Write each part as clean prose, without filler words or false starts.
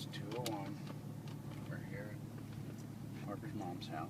It's 2:01. We're here at Harper's mom's house.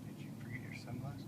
Did you forget your sunglasses?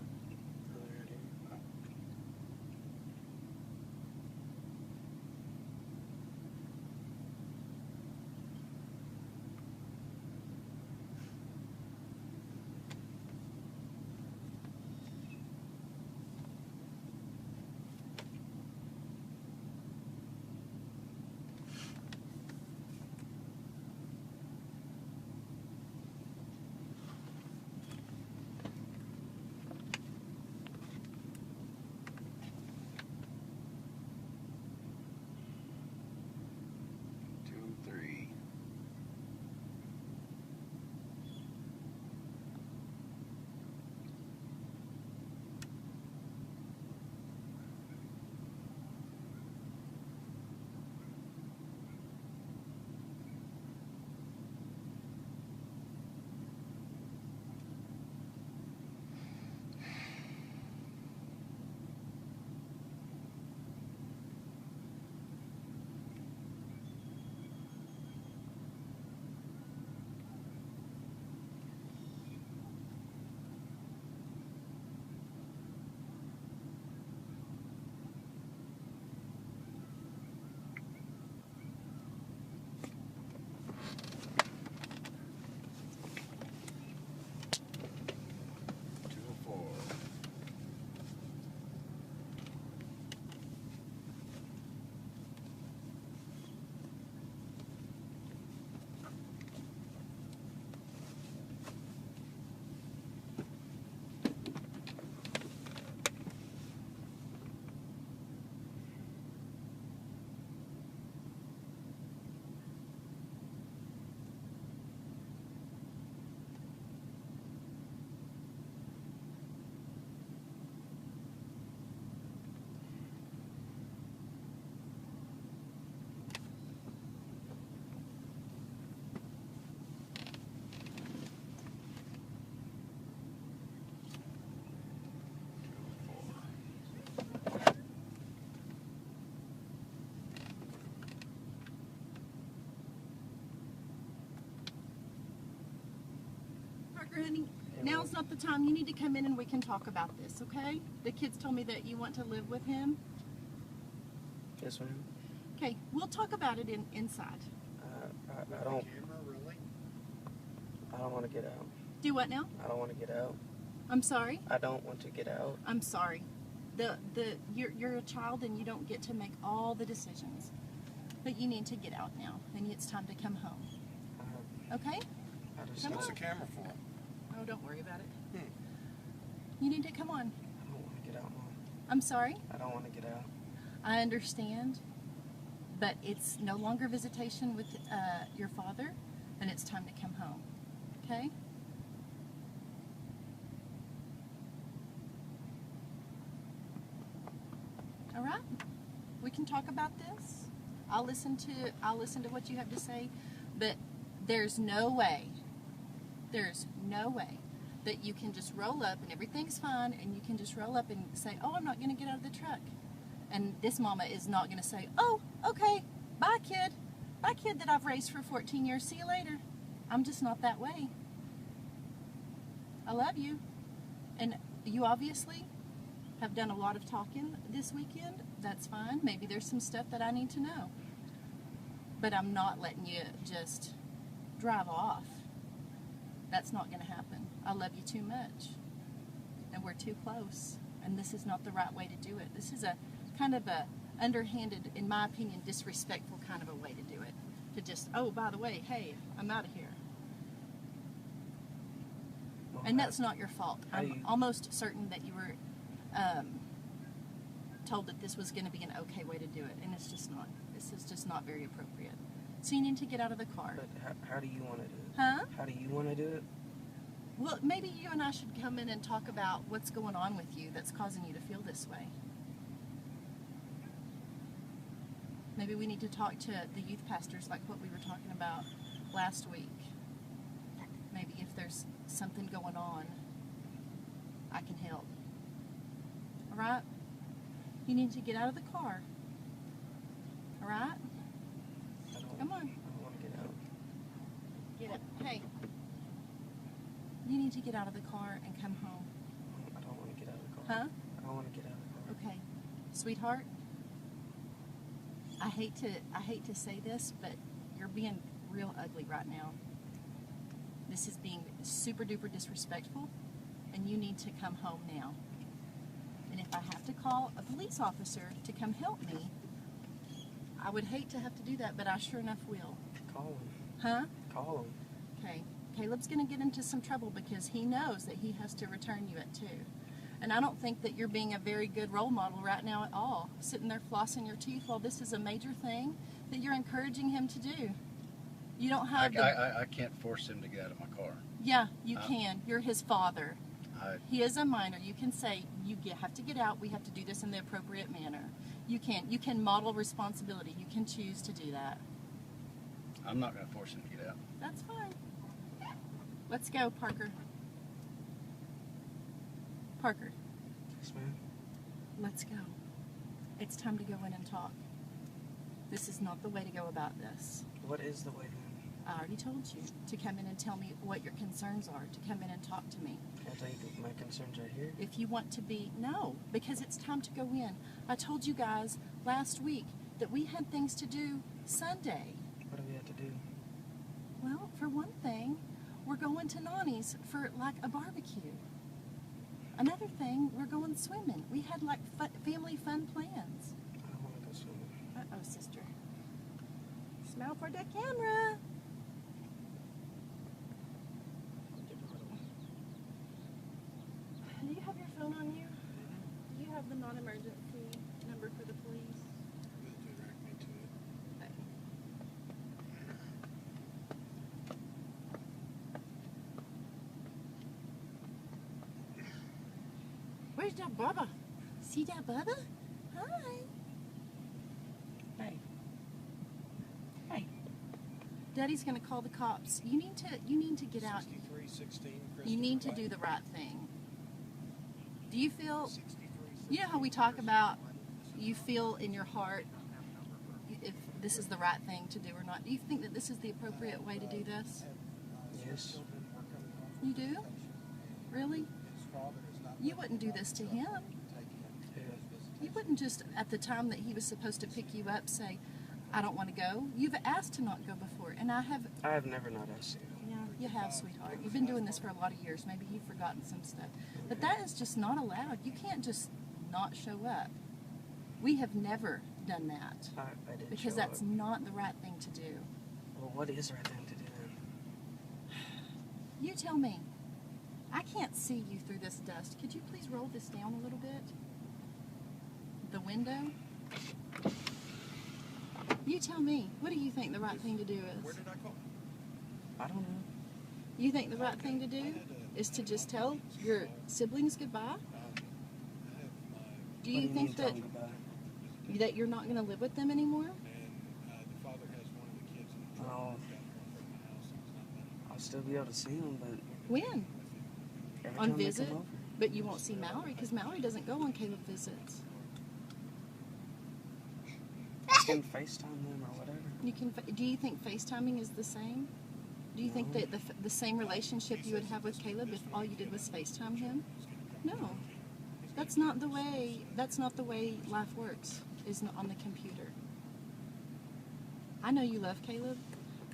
Honey, now's not the time. You need to come in and we can talk about this, okay? The kids told me that you want to live with him. Yes, ma'am. Okay, we'll talk about it inside. I don't. I don't want to get out. Do what now? I don't want to get out. I'm sorry? I don't want to get out. I'm sorry. You're a child and you don't get to make all the decisions. But you need to get out now, and it's time to come home. Okay? What's the camera for? Oh, don't worry about it. You need to come on. I don't want to get out, Mom. I'm sorry? I don't want to get out. I understand, but it's no longer visitation with your father, and it's time to come home. Okay? All right? We can talk about this. I'll listen to what you have to say, but there's no way that you can just roll up and everything's fine and you can just roll up and say, oh, I'm not going to get out of the truck. And this mama is not going to say, oh, okay, bye kid that I've raised for 14 years, see you later. I'm just not that way. I love you. And you obviously have done a lot of talking this weekend. That's fine. Maybe there's some stuff that I need to know. But I'm not letting you just drive off. That's not going to happen. I love you too much. And we're too close. And this is not the right way to do it. This is a kind of a underhanded, in my opinion, disrespectful kind of a way to do it. To just, oh, by the way, hey, I'm out of here. Well, And that's not your fault. how do I'm you- almost certain that you were told that this was going to be an okay way to do it. And it's just not. This is just not very appropriate. So you need to get out of the car. But how do you want to do it? Huh? How do you want to do it? Well, maybe you and I should come in and talk about what's going on with you that's causing you to feel this way. Maybe we need to talk to the youth pastors like what we were talking about last week. Maybe if there's something going on, I can help. All right? You need to get out of the car. All right? Come on. I don't want to get out. Get up. Hey. You need to get out of the car and come home. I don't want to get out of the car. Huh? I don't want to get out of the car. Okay. Sweetheart, I hate to say this, but you're being real ugly right now. This is being super duper disrespectful, and you need to come home now. And if I have to call a police officer to come help me, I would hate to have to do that, but I sure enough will. Call him. Huh? Call him. Okay. Caleb's going to get into some trouble because he knows that he has to return you at 2. And I don't think that you're being a very good role model right now at all. Sitting there flossing your teeth while this is a major thing that you're encouraging him to do. You don't have I can't force him to get out of my car. Yeah, you can. You're his father. I, He is a minor. You can say, have to get out. We have to do this in the appropriate manner. You can model responsibility. You can choose to do that. I'm not going to force him to get out. That's fine. Let's go, Parker. Parker, Yes, ma'am. let's go. It's time to go in and talk. This is not the way to go about this. What is the way then? I already told you to come in and tell me what your concerns are, to come in and talk to me. Can I tell you my concerns right here? If you want to be, no, because it's time to go in. I told you guys last week that we had things to do Sunday. What do we have to do? Well, for one thing, we're going to Nani's for like a barbecue. Another thing, we're going swimming. We had like family fun plans. I don't want to go swimming. Uh-oh, sister. Smile for the camera. Do you have your phone on you? Do you have the non-emergency number for the police? Okay. Where's that Bubba? See that Bubba? Hi. Hey. Hey. Daddy's gonna call the cops. You need to get out. 6316 You need to do the right thing. Do you feel, you know how we talk about you feel in your heart if this is the right thing to do or not? Do you think that this is the appropriate way to do this? Yes. You do? Really? You wouldn't do this to him. Yeah. You wouldn't just, at the time that he was supposed to pick you up, say, I don't want to go. You've asked to not go before, and I have. I have never not asked you. Yeah, you have, sweetheart. You've been doing this for a lot of years. Maybe you've forgotten some stuff. But that is just not allowed. You can't just not show up. We have never done that I did because show that's up. not the right thing to do. Well, what is the right thing to do then? You tell me. I can't see you through this dust. Could you please roll this down a little bit? The window? You tell me. What do you think the right thing to do Where is? did I call? I don't know. You think the right thing to do is to just tell your siblings goodbye? I have Do you What think mean, that tell me about it? that you're not going to live with them anymore? and the father has one of the kids in the truck. Oh. Got her from the house. He's not letting I'll still be able to see them, but When? every On time they visit? come over. But you won't see Mallory because Mallory doesn't go on Caleb visits. I can FaceTime them or whatever. You can. Do you think FaceTiming is the same? Do you think that the same relationship you would have with Caleb if all you did was FaceTime him? No, that's not the way. That's not the way life works. Is not on the computer. I know you love Caleb,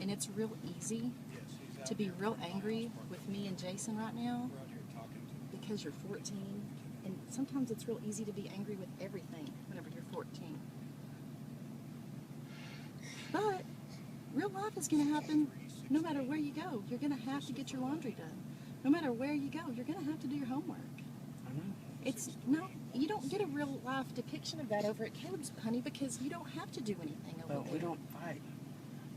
and it's real easy Yes, he's out to be there real for miles angry parked. with me and Jason right now We're out here talking to him. because you're 14, and sometimes it's real easy to be angry with everything whenever you're 14. But real life is going to happen no matter where you go. You're going to have to get your laundry done. No matter where you go, you're going to have to do your homework. I know. No, you don't get a real life depiction of that over at Caleb's, honey, because you don't have to do anything over But there. we don't fight.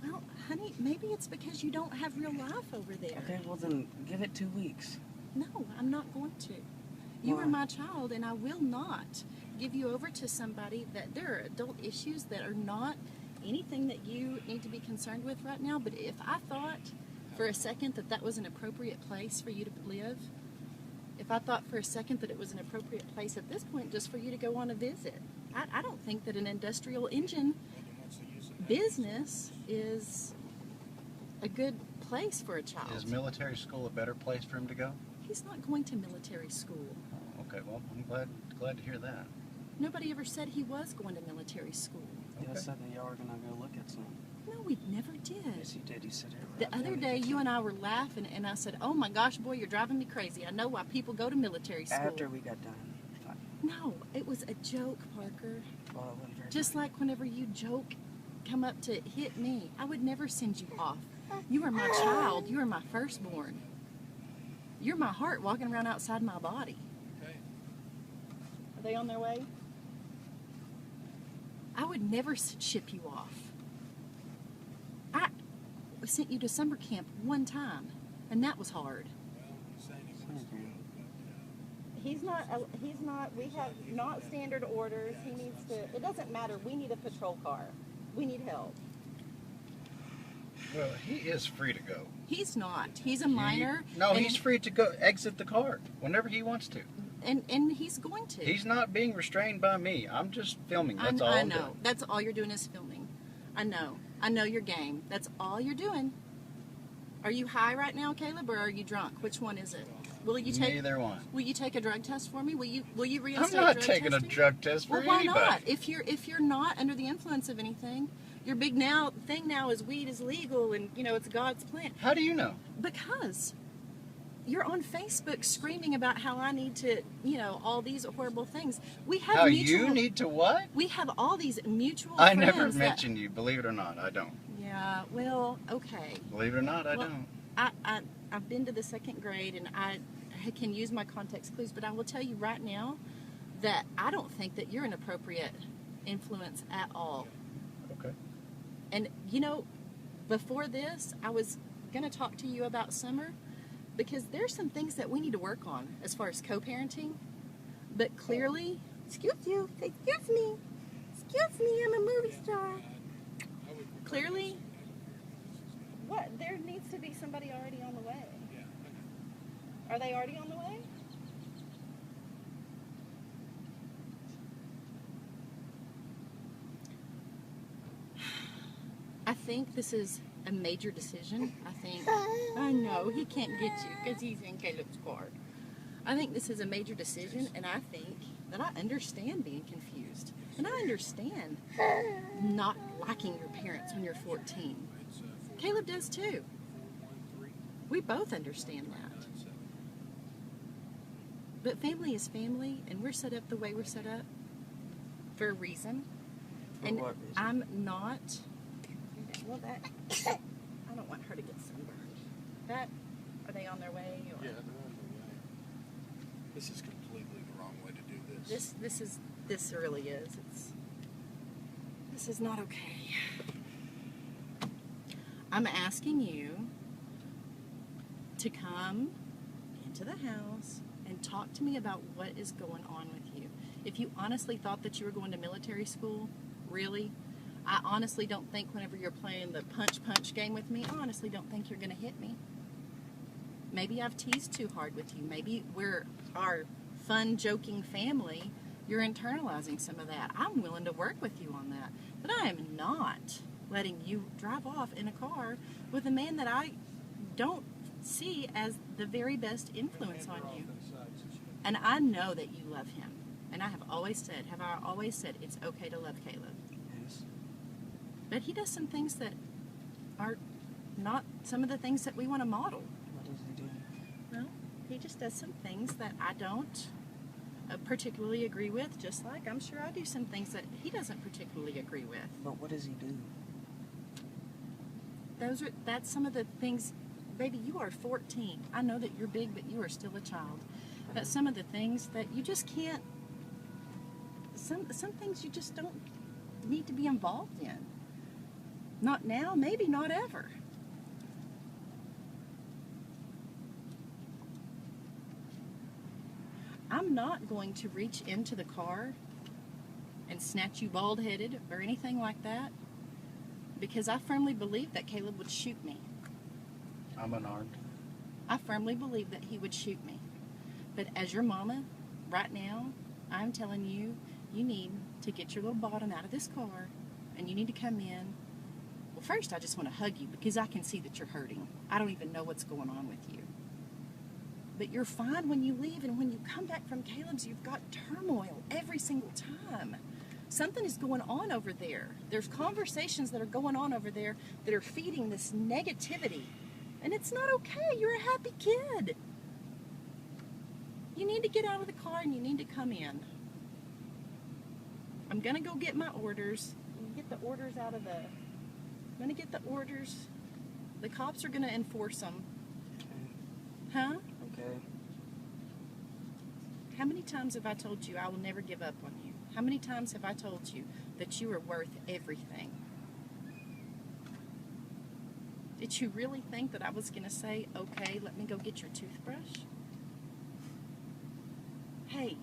Well, honey, maybe it's because you don't have real life over there. Okay, well then give it 2 weeks. No, I'm not going to. You Why? are my child, and I will not give you over to somebody that there are adult issues that are not anything that you need to be concerned with right now. But if I thought for a second that that was an appropriate place for you to live, if I thought for a second that it was an appropriate place at this point just for you to go on a visit, I don't think that an industrial engine Well, then what's the use of that? business is a good place for a child. Is military school a better place for him to go? He's not going to military school. Oh, okay, well, I'm glad to hear that. Nobody ever said he was going to military school. Y'all Okay. said that y'all were gonna go look at some. No, we never did. Yes, you did. You said it. The other day, you and I were laughing, and I said, "Oh my gosh, boy, you're driving me crazy. I know why people go to military school." After we got done. Fine. No, it was a joke, Parker. Well, it wasn't very Just funny. like whenever you joke, come up to hit me, I would never send you off. You are my child. You are my firstborn. You're my heart walking around outside my body. Okay. Are they on their way? I would never ship you off. I sent you to summer camp one time, and that was hard. Well, he's saying he wants to go, but, He's not, we have not standard orders. He needs to, it doesn't matter. We need a patrol car. We need help. Well, he is free to go. He's not. He's a minor. No, and, he's free to go exit the car whenever he wants to. And he's going to. He's not being restrained by me. I'm just filming. That's all I I'm know. doing. That's all you're doing is filming. I know. I know your game. That's all you're doing. Are you high right now, Caleb, or are you drunk? Which one is it? Will you take Neither one. Will you take a drug test for me? Will you I'm reinstate not drug taking testing? a drug test for Well, why anybody. not? If you're not under the influence of anything, your big thing now is weed is legal, and it's God's plan. How do you know? Because you're on Facebook screaming about how I need to, all these horrible things. We have How mutual. you need to what? We have all these mutual. I friends never that- mentioned you. Believe it or not, I don't. Yeah. Well, okay. Believe it or not, I Well, don't. I've been to the second grade, and I can use my context clues, but I will tell you right now that I don't think that you're an appropriate influence at all. Okay. And before this, I was going to talk to you about Summer because there's some things that we need to work on as far as co-parenting. But clearly, excuse me, I'm a movie star. I would Clearly, what? There needs to be somebody already on the way. Yeah, I know. Are they already on the way? I think this is a major decision. I know he can't get you because he's in Caleb's car. I think this is a major decision, and I think that I understand being confused. And I understand not liking your parents when you're 14. It's Caleb does too. 413. We both understand that. But family is family, and we're set up the way we're set up for a reason. For And what reason? I'm not. Well, that. I don't want her to get sunburned. Are they on their way? Or? Yeah, they're on their way. This is completely the wrong way to do this. This really is. This is not okay. I'm asking you to come into the house and talk to me about what is going on with you. If you honestly thought that you were going to military school, really, I honestly don't think whenever you're playing the punch game with me, I honestly don't think you're going to hit me. Maybe I've teased too hard with you. Maybe we're our fun, joking family. You're internalizing some of that. I'm willing to work with you on that. But I am not letting you drive off in a car with a man that I don't see as the very best influence on you. And I know that you love him. And I have always said, it's okay to love Caleb. Yes. But But he does some things that are not some of the things that we want to model. What does he do? Well, he just does some things that I don't particularly agree with, just like I'm sure I do some things that he doesn't particularly agree with. But what does he do? That's some of the things. Baby, you are 14. I know that you're big, but you are still a child. But some of the things that you just can't, some things you just don't need to be involved in. Not now, maybe not ever. I'm not going to reach into the car and snatch you bald-headed or anything like that, because I firmly believe that Caleb would shoot me. I'm unarmed. I firmly believe that he would shoot me. But as your mama, right now, I'm telling you, you need to get your little bottom out of this car, and you need to come in. Well, first, I just want to hug you, because I can see that you're hurting. I don't even know what's going on with you. But you're fine when you leave, and when you come back from Caleb's, you've got turmoil every single time. Something is going on over there. There's conversations that are going on over there that are feeding this negativity. And it's not okay. You're a happy kid. You need to get out of the car and you need to come in. I'm going to go get my orders. Get the orders out of the... I'm going to get the orders. The cops are going to enforce them. Okay. Huh? Okay. How many times have I told you I will never give up on you? How many times have I told you that you are worth everything? Did you really think that I was going to say, okay, let me go get your toothbrush? Hey,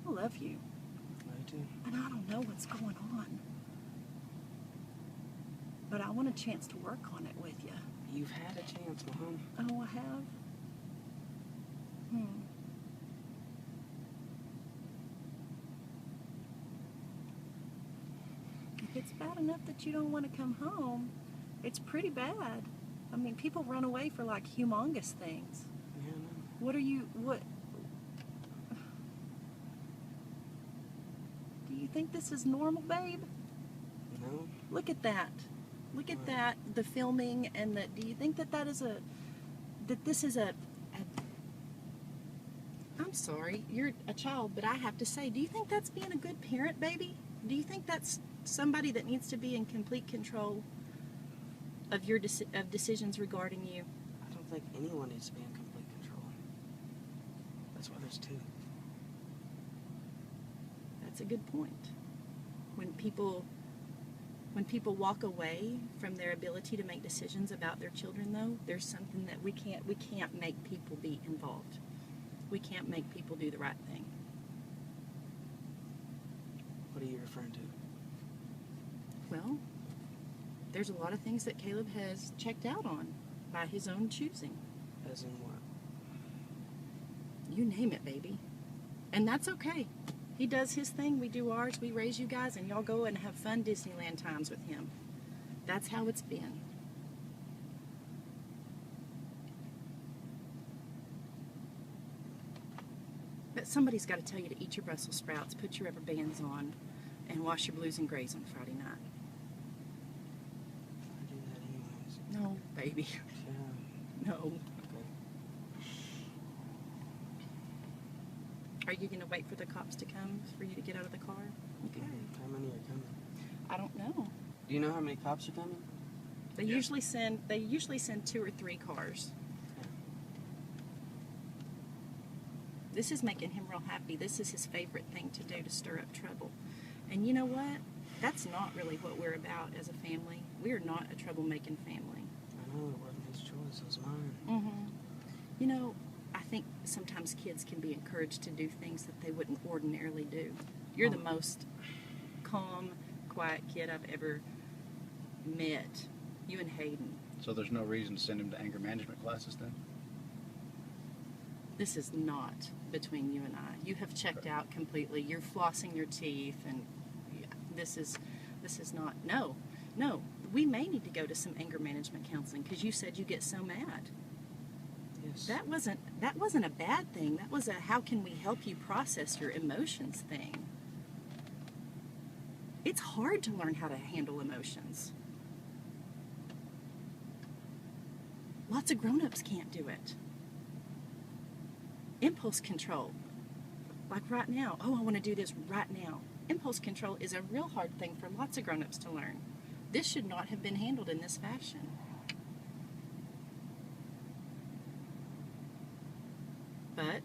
I love you. I do. And I don't know what's going on. But I want a chance to work on it with you. You've had a chance, Mom. Oh, I have? If it's bad enough that you don't want to come home, it's pretty bad. I mean, people run away for like humongous things. Yeah, no. What? Do you think this is normal, babe? No. Look at that. Look at that, the filming, and do you think that this is a I'm sorry, you're a child, but I have to say, do you think that's being a good parent, baby? Do you think that's somebody that needs to be in complete control of your of decisions regarding you? I don't think anyone needs to be in complete control. That's why there's two. That's a good point. When people walk away from their ability to make decisions about their children, though, there's something that we can't make people be involved. We can't make people do the right thing. What are you referring to? Well, there's a lot of things that Caleb has checked out on by his own choosing. As in what? You name it, baby. And that's okay. He does his thing, we do ours, we raise you guys, and y'all go and have fun Disneyland times with him. That's how it's been. But somebody's got to tell you to eat your Brussels sprouts, put your rubber bands on, and wash your blues and grays on Friday night. I do that anyways. No, baby. Yeah. No. Okay. Are you going to wait for the cops to come for you to get out of the car? Okay. How many are coming? I don't know. Do you know how many cops are coming? They usually send 2 or 3 cars. Okay. This is making him real happy. This is his favorite thing to do, to stir up trouble. And you know what? That's not really what we're about as a family. We are not a troublemaking family. I know, it wasn't his choice, it was mine. Mm-hmm. You know, I think sometimes kids can be encouraged to do things that they wouldn't ordinarily do. You're the most calm, quiet kid I've ever met. You and Hayden. So there's no reason to send him to anger management classes then? This is not between you and I. You have checked out completely. You're flossing your teeth, and this is not. No. We may need to go to some anger management counseling because you said you get so mad. Yes. That wasn't a bad thing. That was a how can we help you process your emotions thing. It's hard to learn how to handle emotions. Lots of grown-ups can't do it. Impulse control. Like right now, oh, I want to do this right now. Impulse control is a real hard thing for lots of grown-ups to learn. This should not have been handled in this fashion. But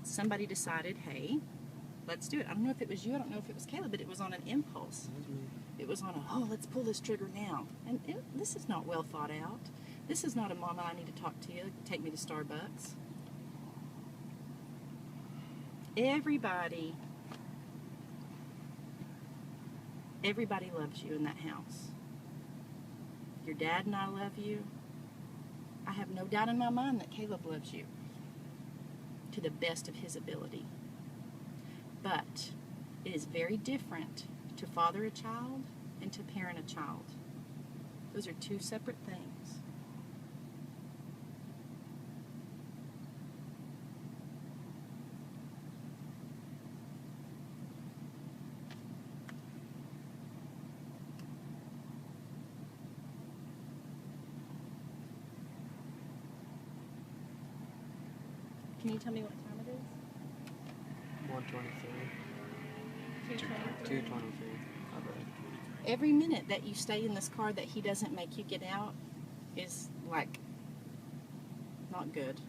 somebody decided, hey, let's do it. I don't know if it was you, I don't know if it was Caleb, but it was on an impulse. That was me. It was on a, oh, let's pull this trigger now. And this is not well thought out. This is not a mama, I need to talk to you, take me to Starbucks. Everybody loves you in that house. Your dad and I love you. I have no doubt in my mind that Caleb loves you to the best of his ability. But it is very different to father a child and to parent a child. Those are two separate things. Can you tell me what time it is? 123. 223. I bet. Every minute that you stay in this car that he doesn't make you get out is like not good.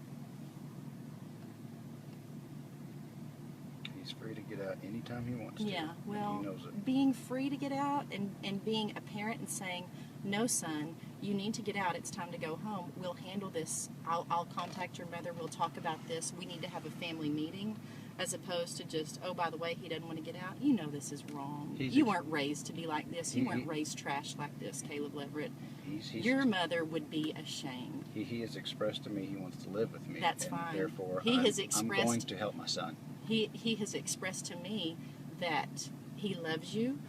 He's free to get out anytime he wants to. Yeah, well, he knows it. being free to get out and being a parent and saying, no, son, you need to get out. It's time to go home. We'll handle this. I'll contact your mother. We'll talk about this. We need to have a family meeting, as opposed to just, oh, by the way, he doesn't want to get out. You know this is wrong. You weren't raised to be like this. You weren't raised trash like this, Caleb Leverett. Your mother would be ashamed. He has expressed to me he wants to live with me. That's and fine. Therefore, I'm going to help my son. He has expressed to me that he loves you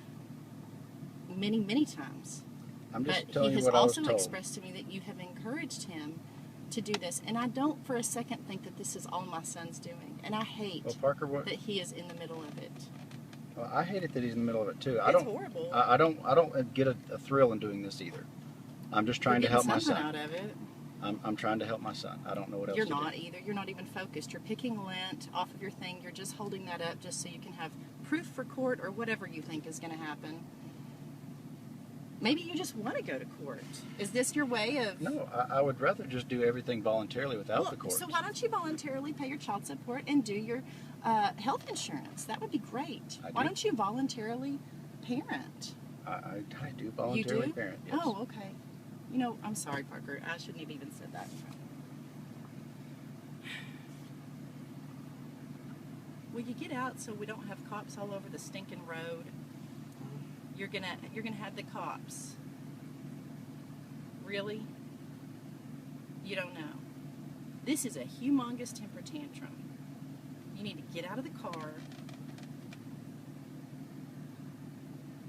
many, many times. I'm just But telling he you has what I was also told. expressed to me that you have encouraged him to do this. And I don't for a second think that this is all my son's doing. And I hate Well, Parker, what? that he is in the middle of it. Well, I hate it that he's in the middle of it too. It's horrible. I don't get a thrill in doing this either. I'm just trying to help my son. Out of it. I'm trying to help my son. I don't know what else You're to not do. either. You're not even focused. You're picking lint off of your thing. You're just holding that up just so you can have proof for court or whatever you think is going to happen. Maybe you just want to go to court. Is this your way of... No, I would rather just do everything voluntarily without the court. So why don't you voluntarily pay your child support and do your health insurance? That would be great. Why don't you voluntarily parent? I do voluntarily You do? parent, yes. Oh, okay. You know, I'm sorry, Parker. I shouldn't have even said that. Will you get out so we don't have cops all over the stinking road? You're gonna have the cops. Really? You don't know. This is a humongous temper tantrum. You need to get out of the car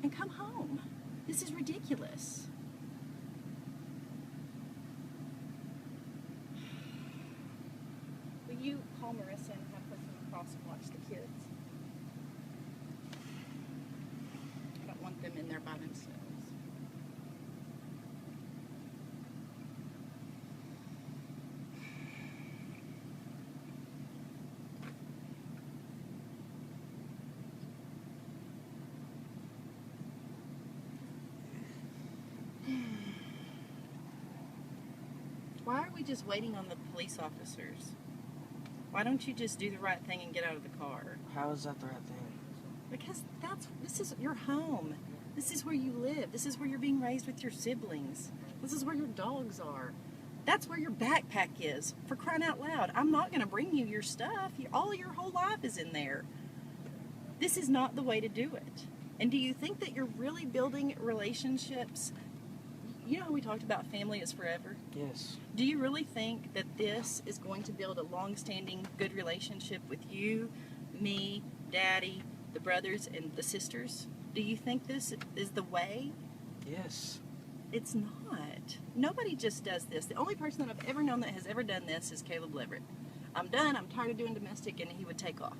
and come home. This is ridiculous. Will you call Marissa and have her come across and watch the kids? I don't want them in there by themselves. Why are we just waiting on the police officers? Why don't you just do the right thing and get out of the car? How is that the right thing? Because this is your home. This is where you live. This is where you're being raised with your siblings. This is where your dogs are. That's where your backpack is. For crying out loud, I'm not going to bring you your stuff. All your whole life is in there. This is not the way to do it. And do you think that you're really building relationships? You know how we talked about family is forever? Yes. Do you really think that this is going to build a long-standing good relationship with you, me, Daddy, the brothers, and the sisters? Do you think this is the way? Yes. It's not. Nobody just does this. The only person that I've ever known that has ever done this is Caleb Leverett. I'm done. I'm tired of doing domestic, and he would take off.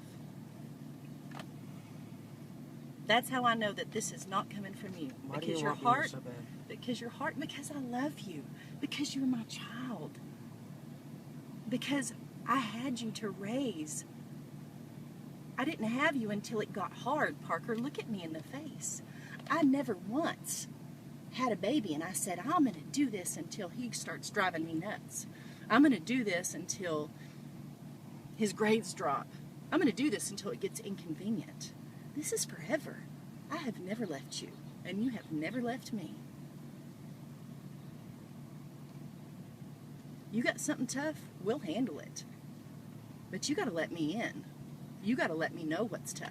That's how I know that this is not coming from you. Why do Because you your want me here heart, so bad? because I love you. Because you're my child. Because I had you to raise. I didn't have you until it got hard, Parker. Look at me in the face. I never once had a baby and I said, I'm going to do this until he starts driving me nuts. I'm going to do this until his grades drop. I'm going to do this until it gets inconvenient. This is forever. I have never left you, and you have never left me. You got something tough, we'll handle it. But you got to let me in. You got to let me know what's tough.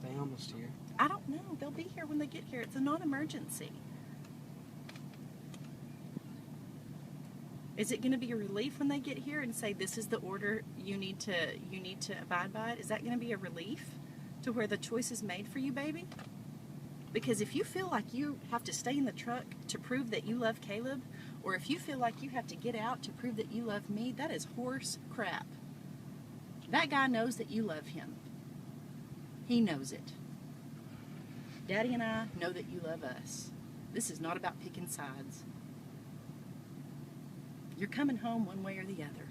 They almost here. I don't know. They'll be here when they get here. It's a non-emergency. Is it going to be a relief when they get here and say this is the order you need to abide by it? Is that going to be a relief to where the choice is made for you, baby? Because if you feel like you have to stay in the truck to prove that you love Caleb, or if you feel like you have to get out to prove that you love me, that is horse crap. That guy knows that you love him. He knows it. Daddy and I know that you love us. This is not about picking sides. You're coming home one way or the other.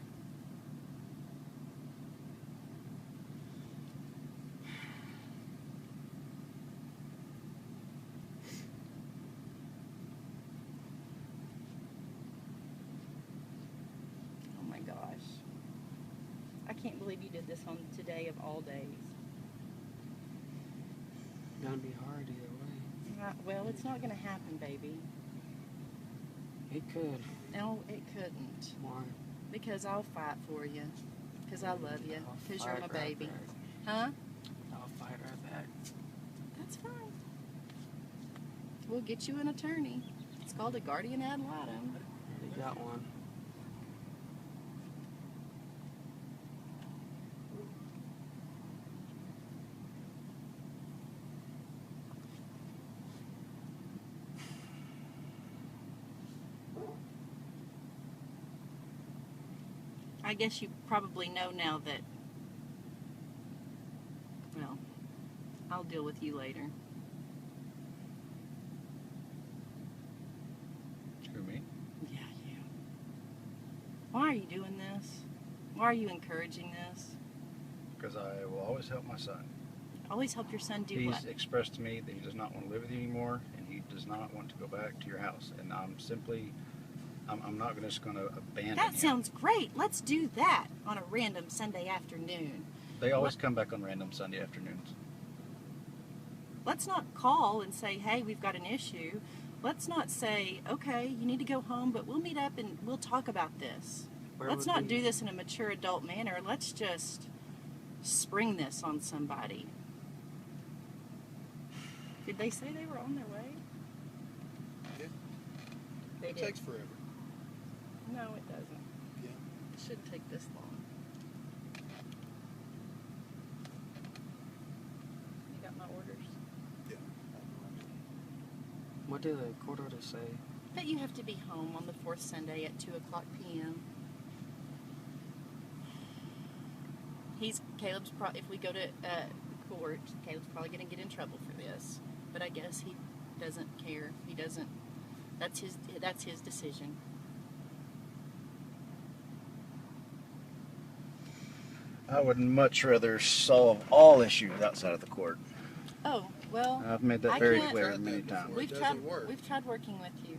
Oh my gosh. I can't believe you did this on today of all days. It's gonna be hard either way. Well, it's not going to happen, baby. It could. No, it couldn't. Why? Because I'll fight for you. Because I love you. I'll Because you're my fight right baby. back. Huh? I'll fight right back. That's fine. We'll get you an attorney. It's called a guardian ad litem. You got one. I guess you probably know now that, well, I'll deal with you later. Who, me? Yeah, you. Why are you doing this? Why are you encouraging this? Because I will always help my son. Always help your son do He's what? expressed to me that he does not want to live with you anymore, and he does not want to go back to your house. And I'm not just going to abandon That him. sounds great. Let's do that on a random Sunday afternoon. They always come back on random Sunday afternoons. Let's not call and say, hey, we've got an issue. Let's not say, okay, you need to go home, but we'll meet up and we'll talk about this. Where Let's would not we- do this in a mature adult manner. Let's just spring this on somebody. Did they say they were on their way? Yeah. They It did. takes forever. No, it doesn't. Yeah. It shouldn't take this long. You got my orders? Yeah. What did the court order say? That you have to be home on the fourth Sunday at 2 o'clock p.m. Caleb's if we go to court, Caleb's probably going to get in trouble for this. But I guess he doesn't care. He doesn't. That's his decision. I would much rather solve all issues outside of the court. Oh, well, I've made that I very can't- clear Tried many that before. times. It we've doesn't tried work. we've tried working with you.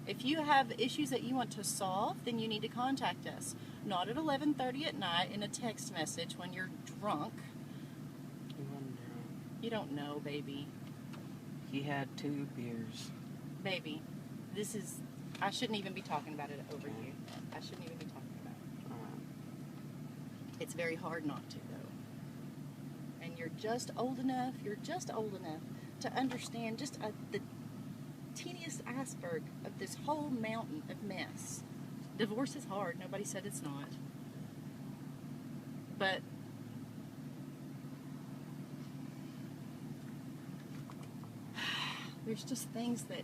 If you have issues that you want to solve, then you need to contact us. Not at 11:30 at night in a text message when you're drunk. He wasn't drunk. You don't know, baby. He had 2 beers. Baby, this is... I shouldn't even be talking about it over you. I shouldn't even be talking about it. It's very hard not to, though. And you're just old enough to understand just the teeniest iceberg of this whole mountain of mess. Divorce is hard. Nobody said it's not. But there's just things that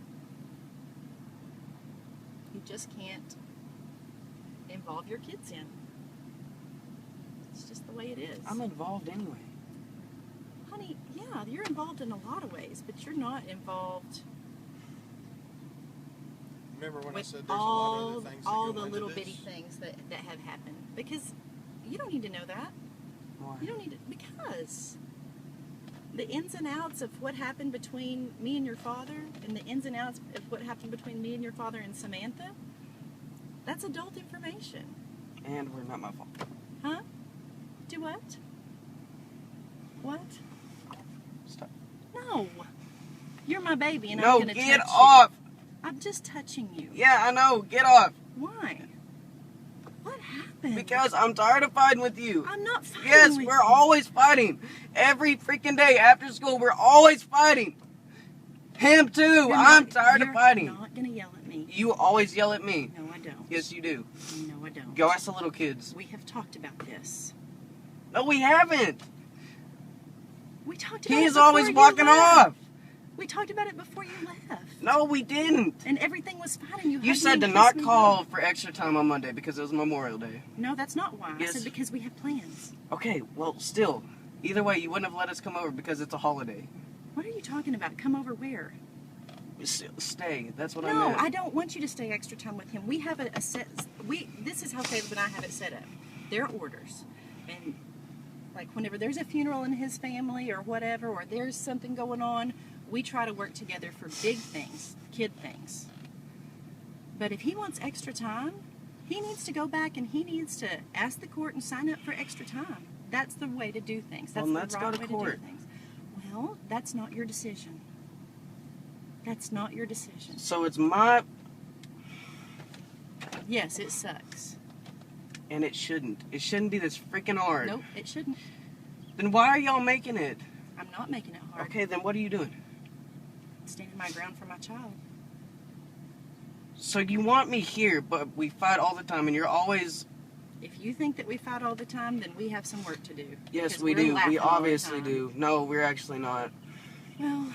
just can't involve your kids in. It's just the way it is. I'm involved anyway. Honey, yeah, you're involved in a lot of ways, but you're not involved Remember when I with said there's a lot of other things that all go the into little this? bitty things that have happened. Because you don't need to know that. Why? You don't need to, because the ins and outs of what happened between me and your father, and the ins and outs of what happened between me and your father and Samantha, that's adult information. And we're not my fault. Huh? Do what? What? Stop. No. You're my baby, and No, I'm going to touch get you. off. I'm just touching you. Yeah, I know. Get off. Why? What happened? Because I'm tired of fighting with you. I'm not fighting Yes, with we're you. always fighting. Every freaking day after school, we're always fighting. Him too. You're I'm not- tired of fighting. You're not going to yell at me. You always yell at me. No, I don't. Yes, you do. No, I don't. Go ask the little kids. We have talked about this. No, we haven't. We talked about it He's before always you walking left. off. We talked about it before you left. No, we didn't. And everything was fine, and you You hugged said me to and not kissed me. call for extra time on Monday because it was Memorial Day. No, that's not why. Yes. I said because we have plans. Okay, well, still. Either way, you wouldn't have let us come over because it's a holiday. What are you talking about? Come over where? Stay. That's what I No, meant. I don't want you to stay extra time with him. We have a set. This is how Caleb and I have it set up. There are orders, and like whenever there's a funeral in his family or whatever, or there's something going on, we try to work together for big things, kid things. But if he wants extra time, he needs to go back and he needs to ask the court and sign up for extra time. That's the way to do things. That's Well, the let's right go to way court. to do things. Well, that's not your decision. That's not your decision. So it's my... Yes, it sucks. And it shouldn't. It shouldn't be this freaking hard. Nope, it shouldn't. Then why are y'all making it? I'm not making it hard. Okay, then what are you doing? Standing my ground for my child. So you want me here, but we fight all the time, and you're always... If you think that we fight all the time, then we have some work to do. Yes, because we we're do. laughing We all the obviously time. do. No, we're actually not. Well,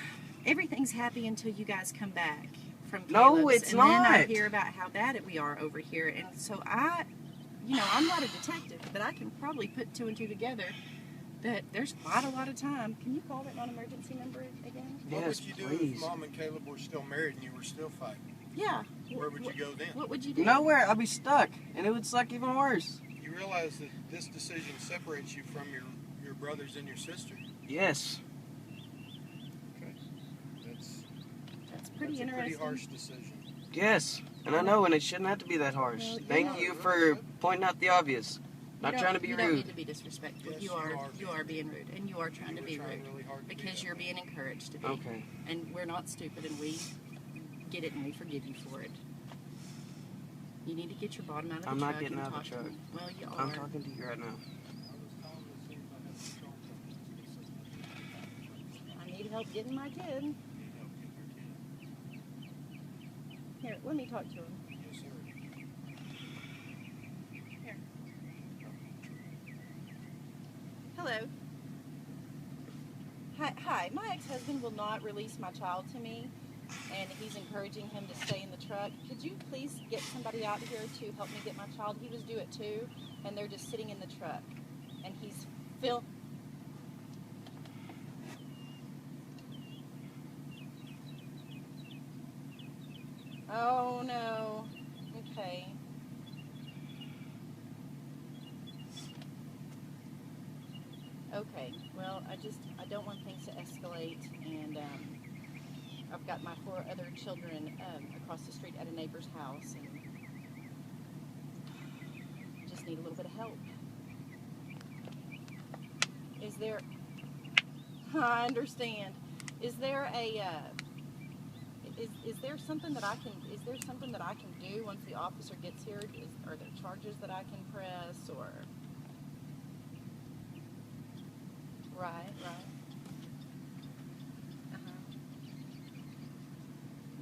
everything's happy until you guys come back from No, Caleb's, it's and then I not. hear about how bad we are over here, and so I'm not a detective, but I can probably put two and two together that there's quite a lot of time. Can you call that non-emergency number again? What Yes, would you do please. if Mom and Caleb were still married and you were still fighting? Yeah. Where would you go then? What would you do? Nowhere. I'd be stuck, and it would suck even worse. You realize that this decision separates you from your brothers and your sister. Yes. Okay. That's pretty That's a interesting. pretty harsh decision. Yes. And I know, and it shouldn't have to be that harsh. Well, Thank yeah. you for pointing out the obvious. Not You trying to be you don't rude. need to be disrespectful. Yes, you are being rude, and you are trying You to were be trying rude really hard to do because that. you're being encouraged to be. Okay. And we're not stupid, and we get it, and we forgive you for it. You need to get your bottom out of the I'm truck. not getting and out of talk the to truck. me. Well, you are. I'm talking to you right now. I need help getting my kid. Here, let me talk to him. Yes, sir. Here. Hello. Hi. My ex-husband will not release my child to me, and he's encouraging him to stay in the truck. Could you please get somebody out here to help me get my child? He was due at 2, and they're just sitting in the truck, and he's Oh no. Okay. Okay. Well, I don't want things to escalate, and I've got my 4 other children across the street at a neighbor's house, and just need a little bit of help. Is there? I understand. Is there a? Is there something that I can? Is there something that I can do once the officer gets here? Are there charges that I can press or? Right.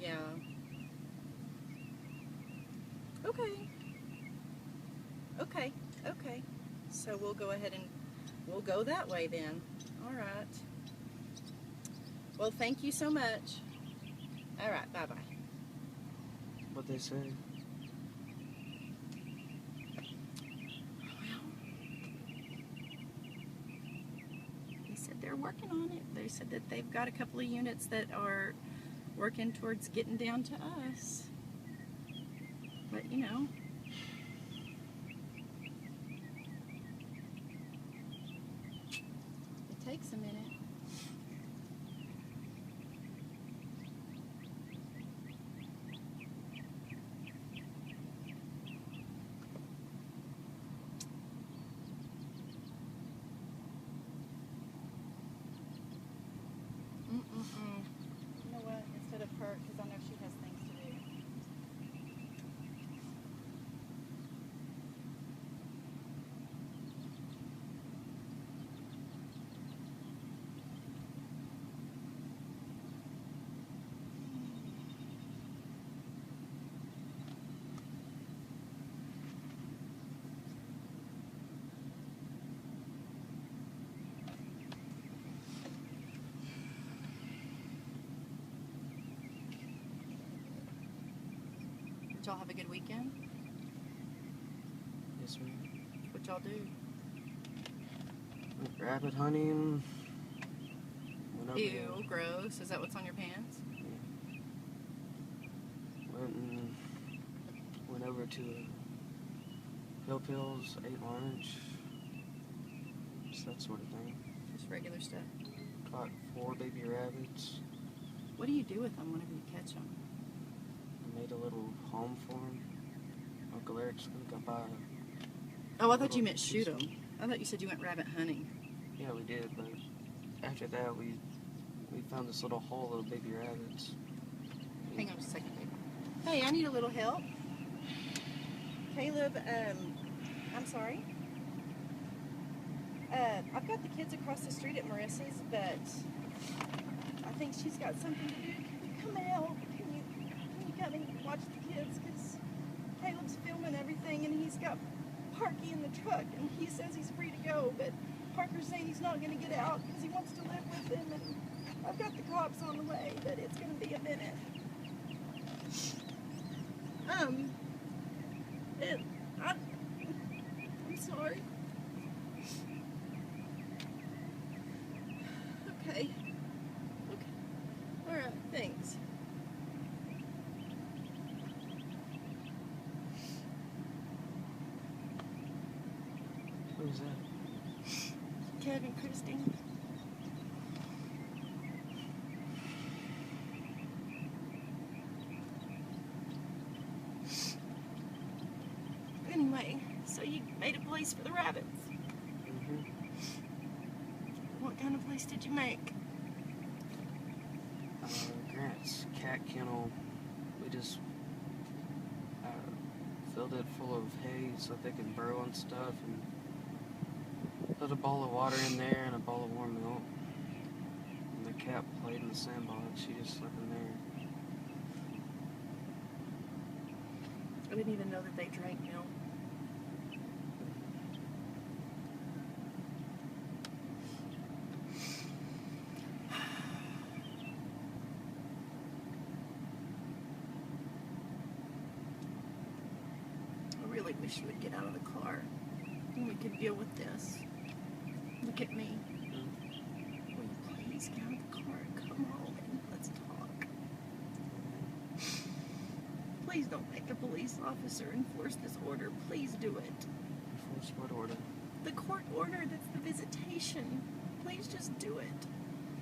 Yeah. Okay. So we'll go ahead and we'll go that way then. All right. Well, thank you so much. All right. Bye-bye. What they say. working on it. They said that they've got a couple of units that are working towards getting down to us. But, you know. It takes a minute. You know what? Instead of her, because I know she has things to do. Did y'all have a good weekend? Yes, ma'am. What y'all do? Went rabbit hunting. Went over Ew, gross. Is that what's on your pants? Went over to Hill Pills, ate lunch. Just that sort of thing. Just regular stuff. Caught 4 baby rabbits. What do you do with them whenever you catch them? I made a little home for them. Uncle Eric's gonna buy. Oh, I thought you meant shoot them. I thought you said you went rabbit hunting. Yeah, we did, but after that we found this little hole of baby rabbits. Hang on just a second, babe. Hey, I need a little help. Caleb, I'm sorry. I've got the kids across the street at Marissa's, but I think she's got something to do. Can you come out? Can you come and watch the kids? Because Caleb's filming everything, and he's got Parky in the truck, and he says he's free to go, but Parker's saying he's not going to get out because he wants to live with them, and I've got the cops on the way, but it's going to be a minute. I'm sorry. Okay. Alright, thanks. Who's that? Kevin, Christine. Anyway, so you made a place for the rabbits. Mm-hmm. What kind of place did you make? Grant's cat kennel. We just filled it full of hay so they can burrow and stuff, and put a bowl of water in there and a bowl of warm milk. And the cat played in the sandbox. She just slept in there. I didn't even know that they drank milk. I really wish you would get out of the car and we could deal with this. Look at me. Will you please get out of the car and come home and let's talk? Please don't make a police officer enforce this order. Please do it. Enforce what order? The court order that's the visitation. Please just do it.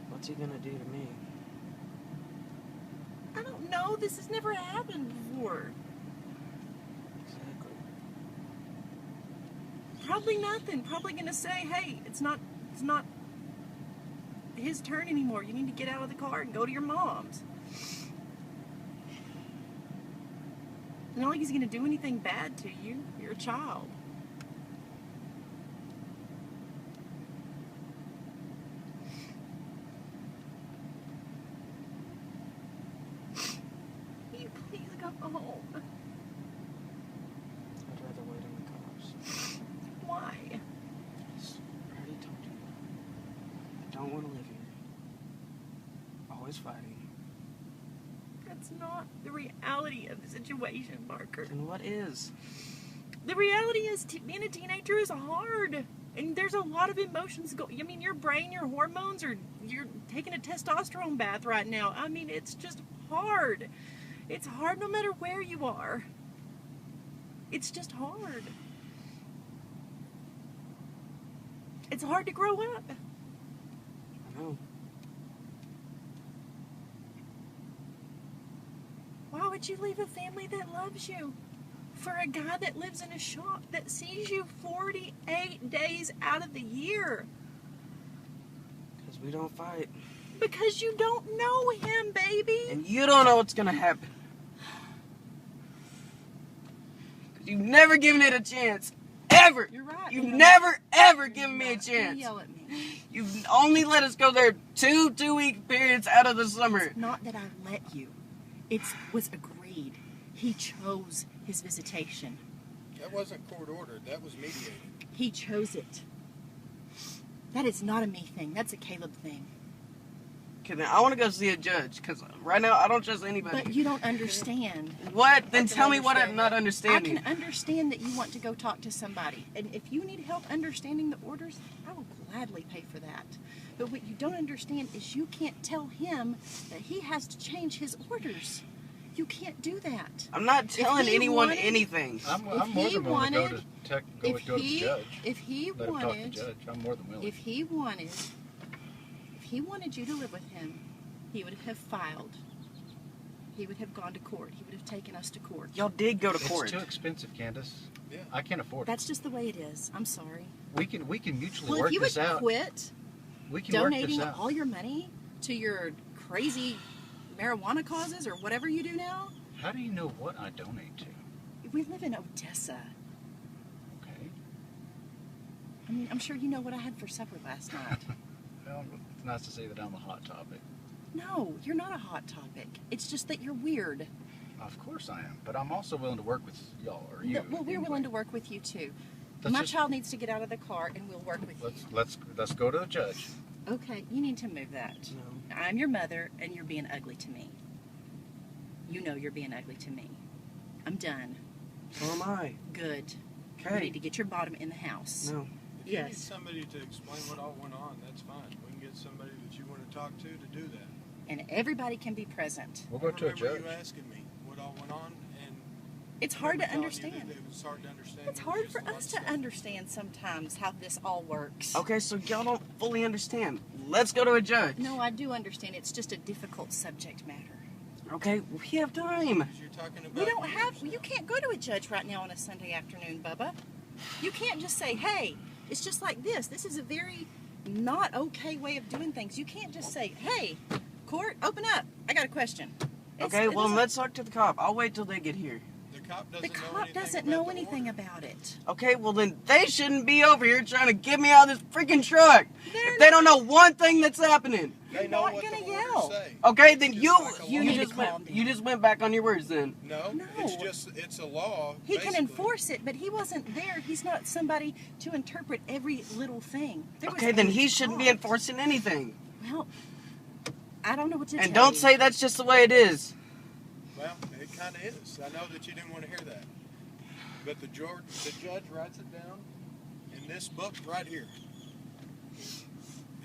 What's he gonna do to me? I don't know. This has never happened before. Exactly. Probably nothing. Probably gonna say, hey, it's not his turn anymore. You need to get out of the car and go to your mom's. Not like he's gonna do anything bad to you. You're a child. Will you please come home? I'd rather wait on the cops. Why? I already told you. I don't want to live here. Always fighting. That's not the reality of the situation, Parker. And what is? The reality is being a teenager is hard. And there's a lot of emotions I mean, your brain, your hormones you're taking a testosterone bath right now. I mean, it's just hard. It's hard no matter where you are. It's just hard. It's hard to grow up. I know. Why would you leave a family that loves you for a guy that lives in a shop that sees you 48 days out of the year? Because we don't fight. Because you don't know him, baby. And you don't know what's going to happen. Because you've never given it a chance. Ever. You're right. You've never, ever given me a You chance. yell at me. You've only let us go there 2-week periods out of the summer. It's not that I let you. It was agreed. He chose his visitation. That wasn't court ordered. That was mediated. He chose it. That is not a me thing. That's a Caleb thing. Okay, then I want to go see a judge. Because right now, I don't trust anybody. But you don't understand. What? Then I can tell me what I'm understand not that. understanding. I can understand that you want to go talk to somebody. And if you need help understanding the orders, I will gladly pay for that. But what you don't understand is you can't tell him that he has to change his orders. You can't do that. I'm not telling he anyone wanted- anything. I'm If more he than willing to wanted- go to the judge. If he Let him talk to the wanted, judge. I'm more than willing. if he wanted you to live with him, he would have filed. He would have gone to court. He would have taken us to court. Y'all did go to court. It's too expensive, Candace. Yeah. I can't afford it. That's just the way it is. I'm sorry. We can mutually Well, work if you this would out. quit We can work donating this out. all your money to your crazy marijuana causes or whatever you do now, How do you know what I donate to? we live in Odessa. Okay. I mean, I'm sure you know what I had for supper last night. Well, it's nice to say that I'm a hot topic. No, you're not a hot topic. It's just that you're weird. Of course I am, but I'm also willing to work with y'all or you. No, well, we're anyway. willing to work with you too. Let's My just- child needs to get out of the car, and we'll work with you. Let's go to the judge. Okay, you need to move that. No. I'm your mother, and you're being ugly to me. You know you're being ugly to me. I'm done. So am I. Good. You Okay. need to get your bottom in the house. No. If you need Yes. somebody to explain what all went on, that's fine. We can get somebody that you want to talk to do that. And everybody can be present. We'll go to a remember judge. you asking me what all went on, and It's hard to I remember telling you understand. that it was hard to understand. It's There was hard just for a lot us of to stuff. understand sometimes how this all works. Okay, so y'all don't fully understand. Let's go to a judge. No, I do understand. It's just a difficult subject matter. Okay, we have time. 'Cause you're talking about We don't years have. now. You can't go to a judge right now on a Sunday afternoon, Bubba. You can't just say, "Hey, it's just like this." This is a very not okay way of doing things. You can't just say, "Hey, court, open up. I got a question." Okay, well, let's talk to the cop. I'll wait till they get here. The cop The doesn't know cop anything doesn't about know the anything order. about it. Okay, well, then they shouldn't be over here trying to get me out of this freaking truck. They're If they don't know one thing that's happening. They You're know not what gonna the yell. orders say. Okay, then Just you like a you law. You need just to calm went down. you just went back on your words then. No, No. it's a law. He can basically. enforce it, but he wasn't there. He's not somebody to interpret every little thing. There was Okay, then a he shouldn't be cop. enforcing anything. Well, I don't know what to And tell don't you. say that's just the way it is. Well, it kind of is. I know that you didn't want to hear that. But the judge writes it down in this book right here.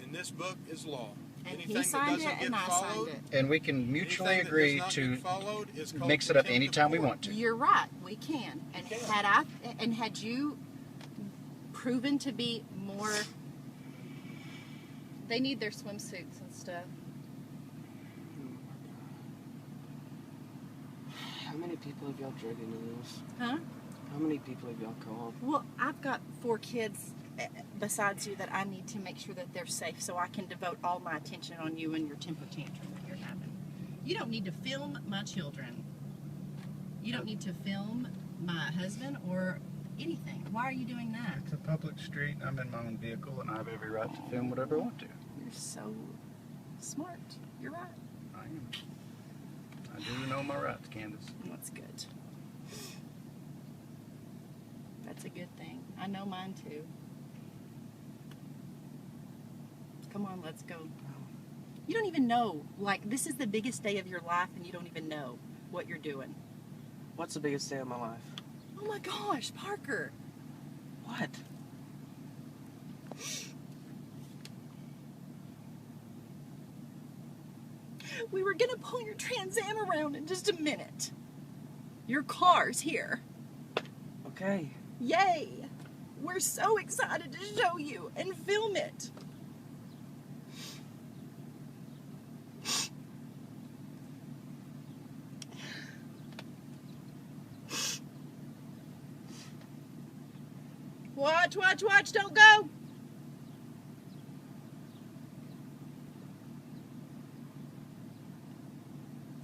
In this book is law. And Anything he that signed doesn't it, get and I followed, signed it. And we can mutually anything that agree does not to get followed is called mix it up contempt of anytime we court. want to. You're right. We can. And You can. had you proven to be more, they need their swimsuits and stuff. How many people have y'all dragged into this? Huh? How many people have y'all called? Well, I've got 4 kids besides you that I need to make sure that they're safe, so I can devote all my attention on you and your temper tantrum that you're having. You don't need to film my children. You don't need to film my husband or anything. Why are you doing that? It's a public street. I'm in my own vehicle, and I have every right to film whatever I want to. You're so smart. You're right. I am. I do know my rights, Candace. That's good. That's a good thing. I know mine too. Come on, let's go. You don't even know. Like, this is the biggest day of your life, and you don't even know what you're doing. What's the biggest day of my life? Oh my gosh, Parker. What? We were gonna pull your Trans Am around in just a minute. Your car's here. Okay. Yay! We're so excited to show you and film it. Watch, watch, watch, don't go.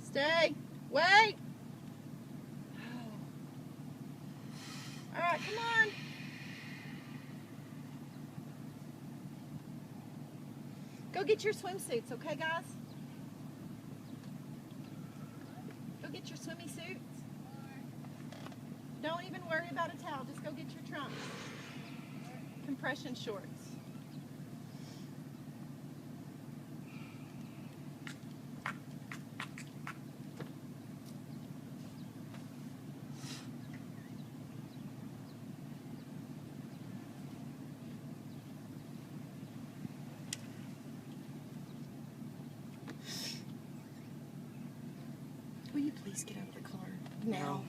Stay. Wait. All right, come on. Go get your swimsuits, okay, guys? Go get your swimmy suits. Don't even worry about a towel. Just go get your trunks. Compression shorts. Will you please get out of the car now? No.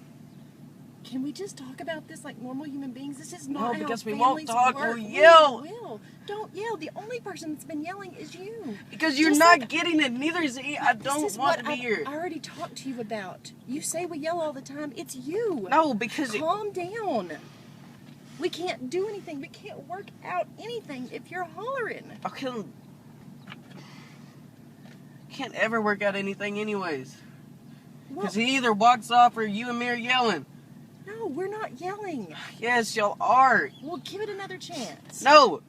Can we just talk about this like normal human beings? This is No, not how because we families won't talk, work. we'll yell. We will. Don't yell. The only person that's been yelling is you. Because you're Just not like- getting it. Neither is he. I This don't is want what to be here. I already talked to you about. You say we yell all the time. It's you. No, because it, Calm down. We can't do anything. We can't work out anything if you're hollering. I can't ever work out anything anyways. Well, Because he either walks off or you and me are yelling. no, we're not yelling. Yes, y'all are. Well, give it another chance. No,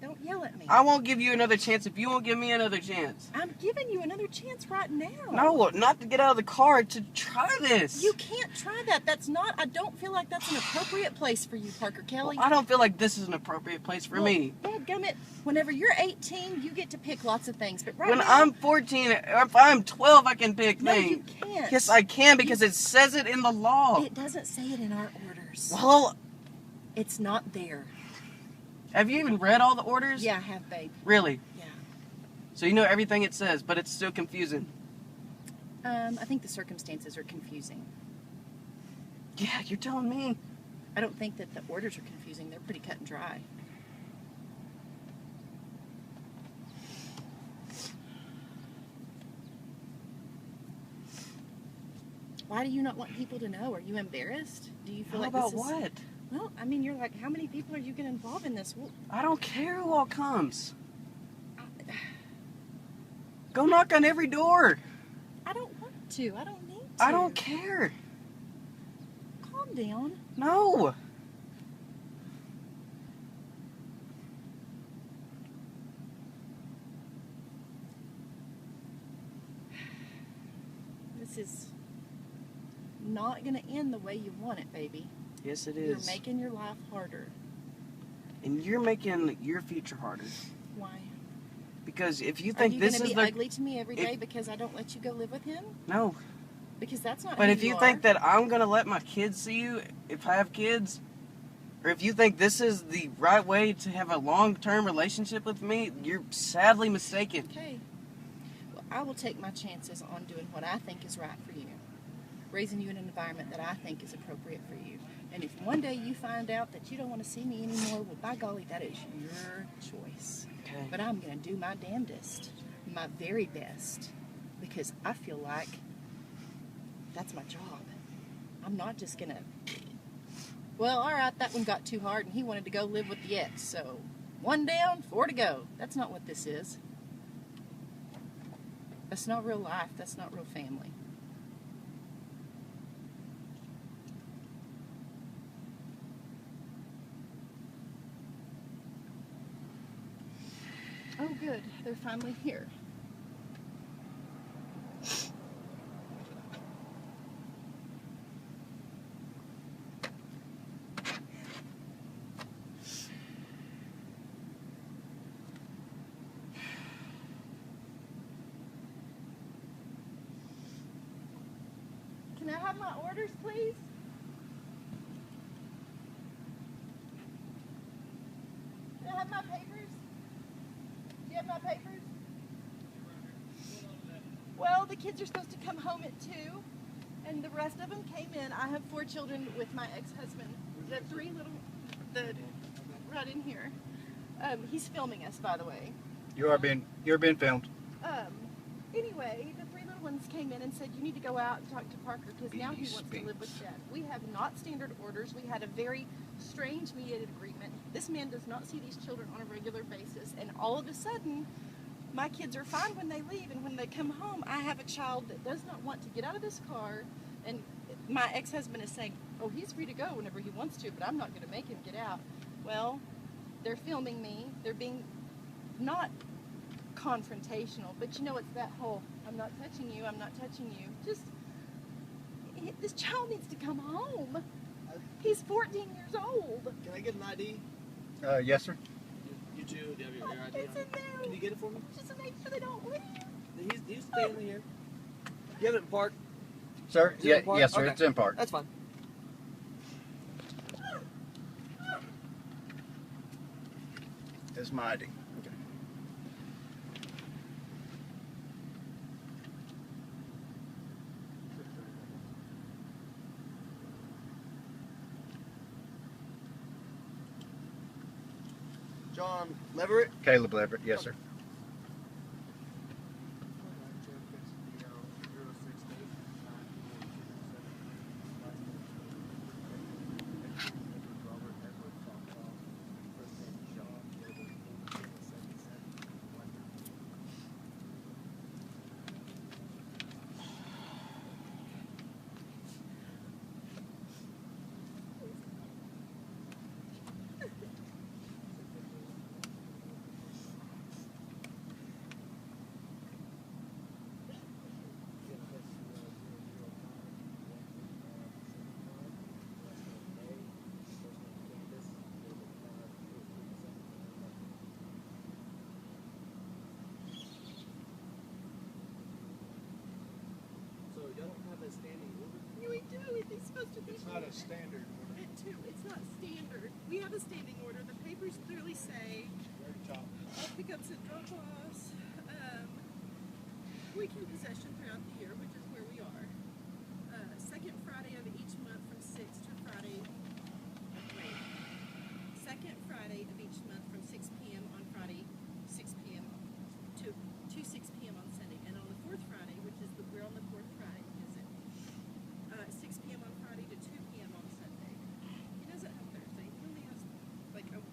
Don't yell at me. I won't give you another chance if you won't give me another chance. I'm giving you another chance right now. No, not to get out of the car, to try this. You can't try that. That's not, I don't feel like that's an appropriate place for you, Parker Kelly. Well, I don't feel like this is an appropriate place for me. Dadgummit, whenever you're 18, you get to pick lots of things. But right When now, I'm 14, or if I'm 12, I can pick no, things. you can't. Yes, I can because it says it in the law. It doesn't say it in our orders. Well, It's not there. have you even read all the orders? Yeah, I have, babe. Really? Yeah. So you know everything it says, but it's still confusing. I think the circumstances are confusing. Yeah, you're telling me. I don't think that the orders are confusing. They're pretty cut and dry. Why do you not want people to know? Are you embarrassed? Do you feel How like about this is... what? Well, I mean, you're like, how many people are you going to involve in this? Well, I don't care who all comes. Go knock on every door. I don't want to. I don't need to. I don't care. Calm down. No. This is not going to end the way you want it, baby. Yes, it You're is. making your life harder. And you're making your future harder. Why? Because if you Are think you this going is to be the ugly to me every day because I don't let you go live with him? no. Because that's not But who if you are. think that I'm gonna let my kids see you, if I have kids, or if you think this is the right way to have a long-term relationship with me, you're sadly mistaken. Okay. Well, I will take my chances on doing what I think is right for you. Raising you in an environment that I think is appropriate for you. And if one day you find out that you don't want to see me anymore, well, by golly, that is your choice. Okay. But I'm going to do my damnedest, my very best, because I feel like that's my job. I'm not just going to, well, all right, that one got too hard and he wanted to go live with the ex, so 1 down, 4 to go. That's not what this is. That's not real life. That's not real family. Oh, good. They're finally here. Can I have my orders, please? Can I have my paper? kids are supposed to come home at 2, and the rest of them came in. I have 4 children with my ex-husband. The 3 little, right in here. He's filming us, by the way. You're being filmed. Anyway, the 3 little ones came in and said, you need to go out and talk to Parker because now he wants to live with Dad. We have not standard orders. We had a very strange mediated agreement. This man does not see these children on a regular basis, and all of a sudden, my kids are fine when they leave, and when they come home, I have a child that does not want to get out of this car, and my ex-husband is saying, oh, he's free to go whenever he wants to, but I'm not going to make him get out. Well, they're filming me. They're being not confrontational, but you know, it's that whole, I'm not touching you, I'm not touching you. Just, this child needs to come home. He's 14 years old. Can I get an ID? Yes, sir. You two, do you have your ID It's on? in there. Can you get it for me? Just to make sure they don't leave. He's standing here. You have it in park? Sir? Is it in park? Yes, sir. Okay. It's in park. That's fine. It's my ID. John Leverett? Caleb Leverett. Yes, sir. We do. It's supposed to be. It's not a standard order. It's not standard. We have a standing order. The papers clearly say Very top. all pickups and drop-offs. We keep possession throughout the year, which is where we are. Second Friday of each month from 6 to Friday. Wait. Second Friday of each month from 6 p.m. on Friday, 6 p.m. to 6 p.m. on Sunday, and on the 4th Friday, which is we're on the 4th Friday, is it? 6 p.m. on Friday to 2 p.m. on Sunday. He doesn't have Thursday. He only has like a.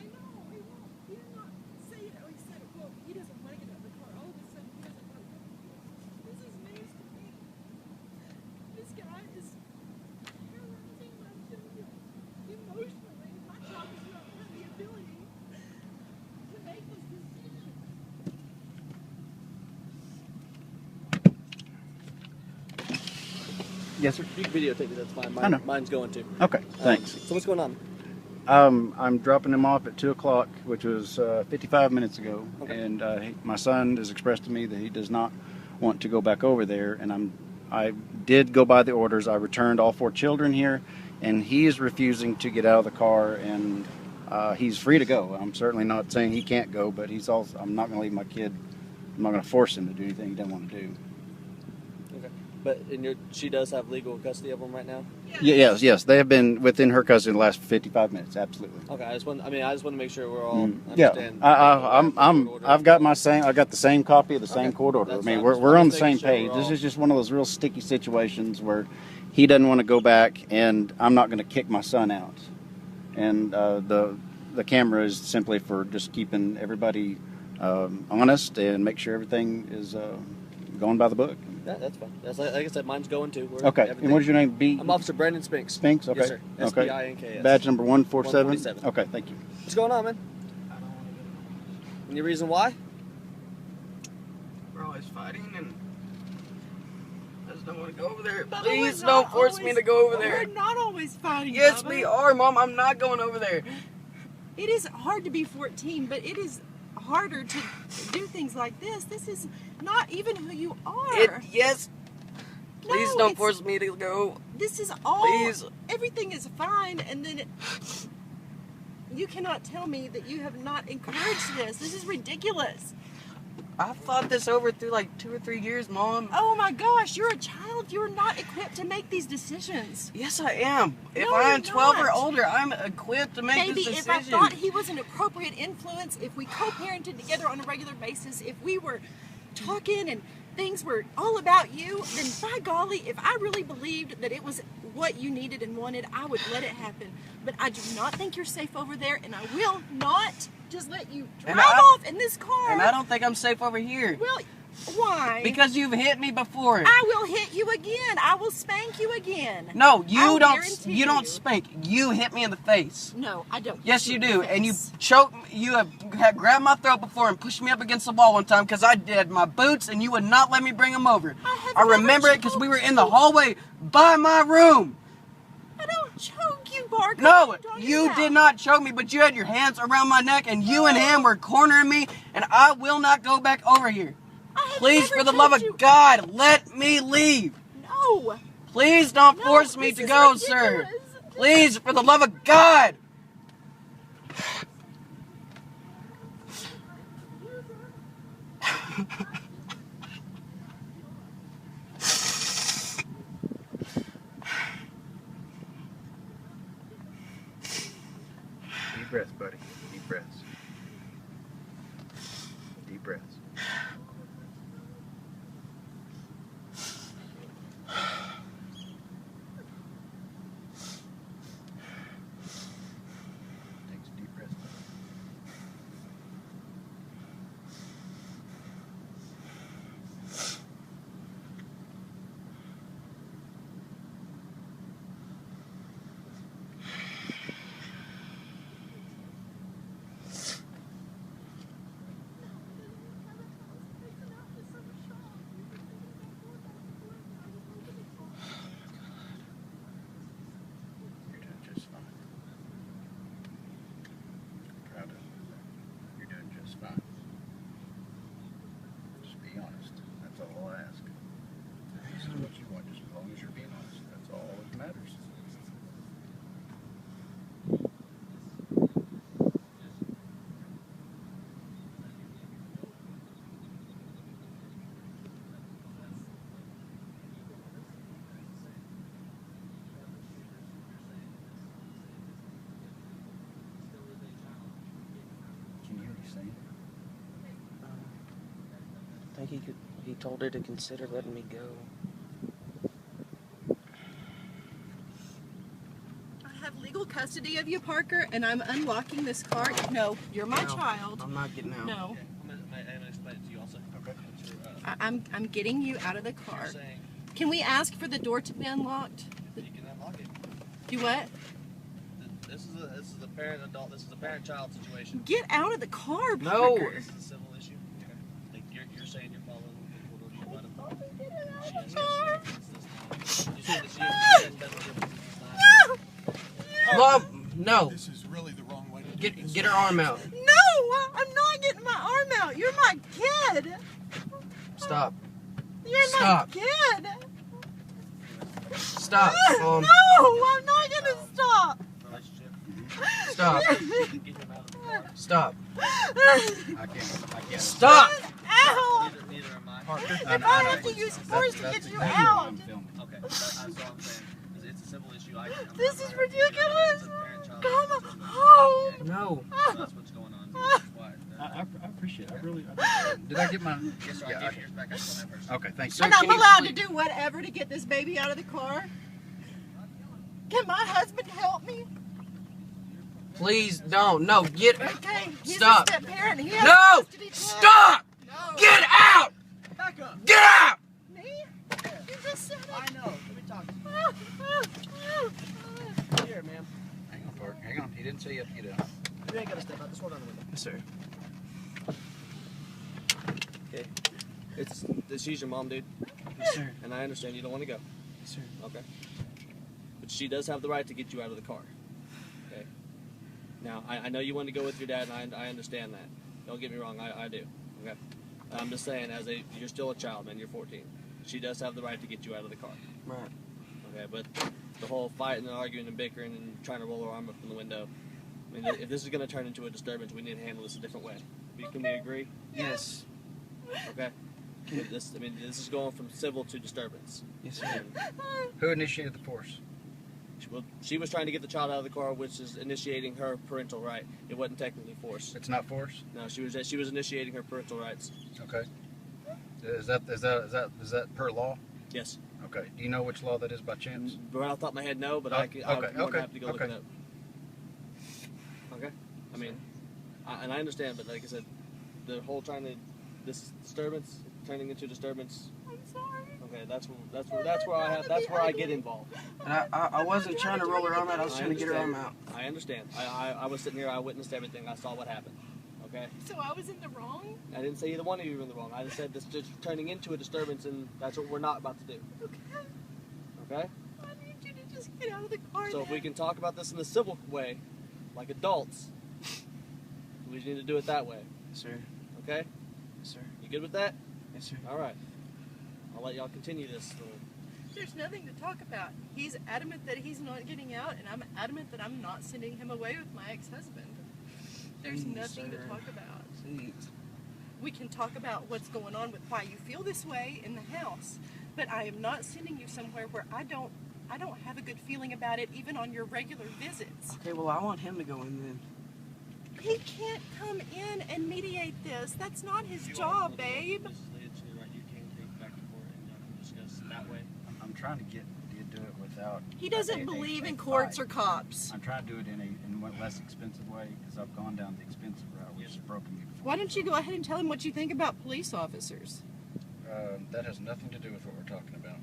I know. He won't. He did not say it. Oh, he said, well, he doesn't want to get out of the car. All of a sudden, he doesn't want to. This is news to me. This guy is terrorizing my children emotionally. My child does not have the ability to make this decision. Yes, sir. You can videotape it, that's fine. I know. Mine's going to. Okay. Thanks. So what's going on? I'm dropping him off at 2 o'clock, which was 55 minutes ago, Okay. and my son has expressed to me that he does not want to go back over there. And I did go by the orders. I returned all 4 children here, and he is refusing to get out of the car, and he's free to go. I'm certainly not saying he can't go, but he's also. I'm not going to leave my kid. I'm not going to force him to do anything he doesn't want to do. Okay. But she does have legal custody of them right now? Yes. They have been within her custody the last 55 minutes. Absolutely. Okay. I just want to make sure we're all Yeah, understand. I've got the same copy of the same Okay. court order. That's I mean, fine. we're on the Just same making sure page. we're This all- is just one of those real sticky situations where he doesn't want to go back, and I'm not going to kick my son out. And the camera is simply for just keeping everybody honest and make sure everything is going by the book. That's fine. That's like I said, mine's going to. Okay. And what is your name? I'm Officer Brandon Spinks. Spinks? Okay. Yes, sir. Okay. S-P-I-N-K-S. Badge number 147? 147. Okay, thank you. What's going on, man? Any reason why? We're always fighting and I just don't want to go over there. Bubba, Please we're don't not force always- me to go over there. We're not always fighting. Yes, Bubba. we are, Mom. I'm not going over there. It is hard to be 14, but it is harder to do things like this. This is not even who you are. Yes. No, Please don't it's- force me to go. This is all. Please. Everything is fine, and then you cannot tell me that you have not encouraged this. This is ridiculous. I've thought this over through like 2 or 3 years, Mom. Oh my gosh, you're a child. You're not equipped to make these decisions. Yes, I am. If No, I'm you're 12 or not. older, I'm equipped to make Maybe this if decision. I thought he was an appropriate influence, if we co-parented together on a regular basis, if we were talking and things were all about you, then by golly, if I really believed that it was what you needed and wanted, I would let it happen. But I do not think you're safe over there, and I will not just let you drive off in this car. And I don't think I'm safe over here. Well, why? Because you've hit me before. I will hit you again. I will spank you again. No, you I'll don't. guarantee You don't you. spank. You hit me in the face. No, I don't. Yes, hit you in do. the And you face. choked. You have grabbed my throat before and pushed me up against the wall one time because I did my boots, and you would not let me bring them over. have I remember never it because we were choked in the you. hallway by my room. I don't choke you, Barker. No, What are talking you about? did not choke me, but you had your hands around my neck, and you and him were cornering me, and I will not go back over here. I have Please, never for the love choked of you. God, let me leave. No. Please don't No, force me this to is go, sir. ridiculous. Please, for the love of God. Deep breaths, buddy. Deep breaths. Deep breaths. Take some deep breaths. You're doing just fine. Proud of you. You're doing just fine. Just be honest. That's all I'll ask. This is what you want, just as long as you're being honest. That's all that matters. Can you hear me saying? I think he told her to consider letting me go. I have legal custody of you, Parker, and I'm unlocking this car. No, you're my No, child. I'm not getting out. No, I'm gonna explain it to you also. Okay. I'm getting you out of the car. You're saying Can we ask for the door to be unlocked? you can unlock it. Do what? This is a parent-adult. This is a parent-child situation. Get out of the car, No. Parker. This is a civil issue. Okay. Like you're saying you're following the rules, but Get out she of has the car. you said that she has Mom, no. This is really the wrong way to do this. Get her arm out. No, I'm not getting my arm out. You're my kid. Stop. You're Stop. my kid. Stop. No, I'm not gonna stop. relationship. Stop. Get him out of the car. Stop. I can't. Stop. Ow! Neither am I. Parker. If I have to use force to get you out. I'm filming. Okay, that's all I'm saying. It's a civil issue. I'm This not is married. ridiculous. It's a parent-child Come situation. home. No. So that's what's going on. Why? I appreciate it. I really. Did I get my? Yes, sir. I Yeah, gave yours back. I still have hers. Okay, thanks. Sir, And I'm can you allowed to please- do whatever to get this baby out of the car. Can my husband help me? Please don't. No, get. Okay, he's Stop. a step parent. He has No! custody too. Stop! No. Get out! Back up. Get out! Me? You just said it. I know. Let me talk to you. Here, ma'am. Hang on, Parker. Hang on. He didn't say you have to get out. You ain't gotta step out. Just hold on a minute. Yes, sir. Okay. She's your mom, dude. Yes, sir. And I understand you don't want to go. Yes, sir. Okay. But she does have the right to get you out of the car. Okay. Now, I know you want to go with your dad, and I understand that. Don't get me wrong, I do. Okay. I'm just saying, you're still a child, man. You're 14. She does have the right to get you out of the car. Right. Okay, but the whole fighting and arguing and bickering and trying to roll her arm up in the window. I mean, if this is going to turn into a disturbance, we need to handle this a different way. Can we agree? Yes. Okay. This is going from civil to disturbance. Yes, sir. Who initiated the force? She was trying to get the child out of the car, which is initiating her parental right. It wasn't technically force. It's not force? No, she was initiating her parental rights. Okay. Is that per law? Yes. Okay. Do you know which law that is by chance? Right off the top of my head, no, but I'm more than happy to go look it up. Okay. I mean, and I understand, but like I said, the whole this disturbance turning into disturbance. I'm sorry. Okay, that's where I get involved. And I wasn't trying to roll her arm out. I was trying to get her arm out. I understand. I was sitting here. I witnessed everything. I saw what happened. Okay. So I was in the wrong? I didn't say either one of you were in the wrong. I just said this is turning into a disturbance, and that's what we're not about to do. Okay. Okay. I need you to just get out of the car. So if we can talk about this in the civil way, like adults, we just need to do it that way. Yes, sir. Okay. Yes, sir. You good with that? Yes, sir. All right. I'll let y'all continue this. There's nothing to talk about. He's adamant that he's not getting out, and I'm adamant that I'm not sending him away with my ex-husband. There's Please, nothing to sir. talk about. Please. We can talk about what's going on with why you feel this way in the house, but I am not sending you somewhere where I don't have a good feeling about it, even on your regular visits. Okay, well, I want him to go in then. He can't come in and mediate this. That's not his job, babe. You can take back and forth and y'all can discuss that way. I'm trying to get you to do it without. He doesn't believe in courts or cops. I'm trying to do it in a less expensive way because I've gone down the expensive route, which has broken me before. Why don't you go ahead and tell him what you think about police officers? That has nothing to do with what we're talking about.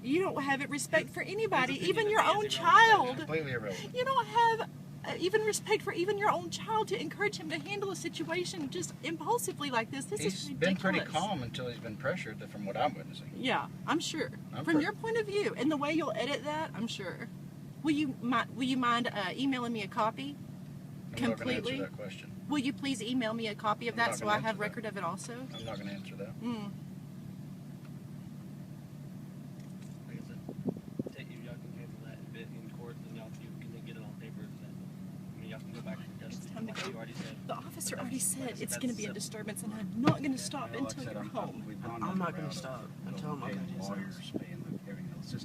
You don't have respect for anybody, even your own child. Completely irrelevant. You don't have even respect for even your own child to encourage him to handle a situation just impulsively like this. This is He's ridiculous. been pretty calm until he's been pressured, from what I'm witnessing. Yeah, I'm sure. From your point of view and the way you'll edit that, I'm sure. Will you mind emailing me a copy? I'm not going to answer that question. Will you please email me a copy of I'm that not so gonna I have answer that. record of it also? I'm not going to answer that. Like I said, y'all can handle that a bit in court, and y'all can get it on paper. Y'all can go back to It's custody. time to Like go. you already said. The officer already said it's going to be a disturbance, and I'm not going to stop until you're home. I'm not going to stop until I'm okay.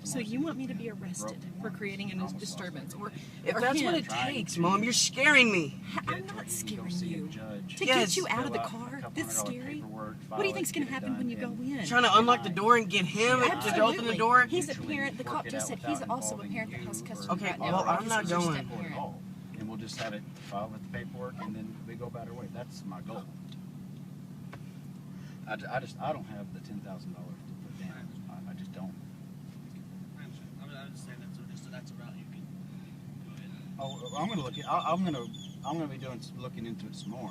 So you want me to be arrested for creating a disturbance, or If that's what it takes, Mom, you're scaring me. I'm not scaring you. To Yes. get you out of the car, this scary. What do you think's going to happen when you go in? Trying to unlock the door and get him to open the door. He's a parent. The cop just said he's also a parent that has custody Okay, right now. well, I'm He's not just a going. step-parent. And we'll just have it filed with the paperwork, and then we go about our way. That's my goal. I don't have the $10,000 to put down. I just don't. I'm just saying that's a route you can go ahead. Oh, I'm gonna look at. I'm gonna be looking into it some more.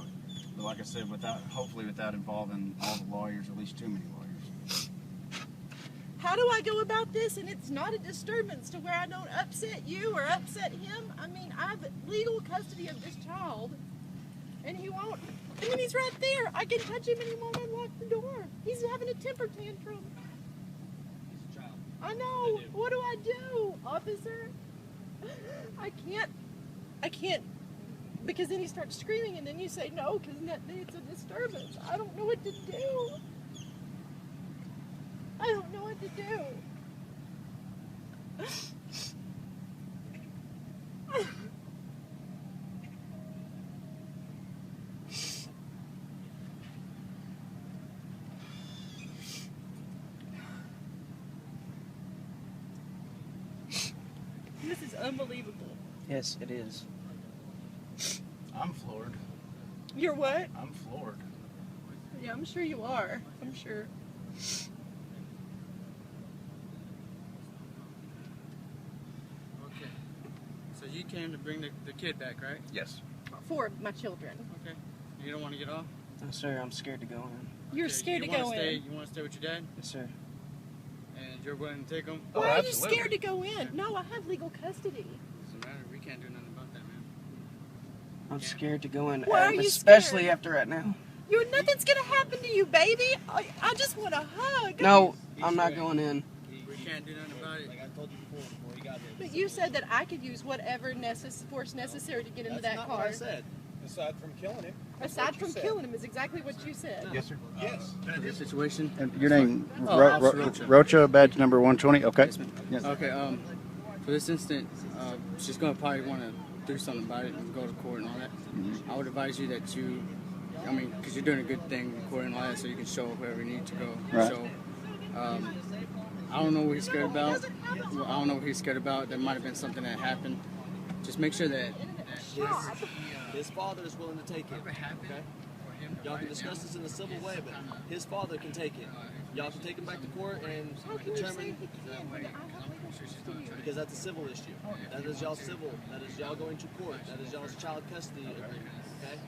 But like I said, hopefully without involving all the lawyers, at least too many lawyers. How do I go about this and it's not a disturbance to where I don't upset you or upset him? I mean, I have legal custody of this child, and he won't. I mean, he's right there. I can touch him and he won't unlock the door. He's having a temper tantrum. He's a child. I know. What do I do, officer? I can't, because then he starts screaming, and then you say no, because it's a disturbance. I don't know what to do. I don't know what to do. This is unbelievable. Yes, it is. I'm floored. You're what? I'm floored. Yeah, I'm sure you are. I'm sure. Okay. So you came to bring the kid back, right? Yes. For my children. Okay. You don't want to get off? No, sir, I'm scared to go in. You're Okay, scared you to go wanna stay, in. You want to stay with your dad? Yes, sir. And you're willing to take him? Oh, Why are you absolutely. scared to go in? No, I have legal custody. Doesn't matter. We can't do nothing about that, man. I'm scared to go in, Why are you especially scared? after right now. Nothing's gonna happen to you, baby. I just want a hug. No, I'm not going in. We can't do nothing about it. Like I told you before he got here. But you said that I could use whatever force necessary to get into That's that not car. what I said. Aside from killing him. Aside from killing him is exactly what you said. Yes, sir. Yes. For this situation. And your name, Officer Rocha. Rocha, badge number 120. Okay. Yes, ma'am. Yes. Okay. For this instance, she's gonna probably want to do something about it and go to court and all that. I would advise you that you, I mean, because you're doing a good thing, recording all that, so you can show whoever you need to go. Right. So, I don't know what he's scared about. Well, I don't know what he's scared about. There might have been something that happened. Just make sure that His father is willing to take it. Okay? Y'all can discuss this in a civil way, but his father can take it. Y'all can take him back to court and determine, because that's a civil issue. That is y'all civil. That is y'all going to court. That is y'all's child custody agreement. Okay?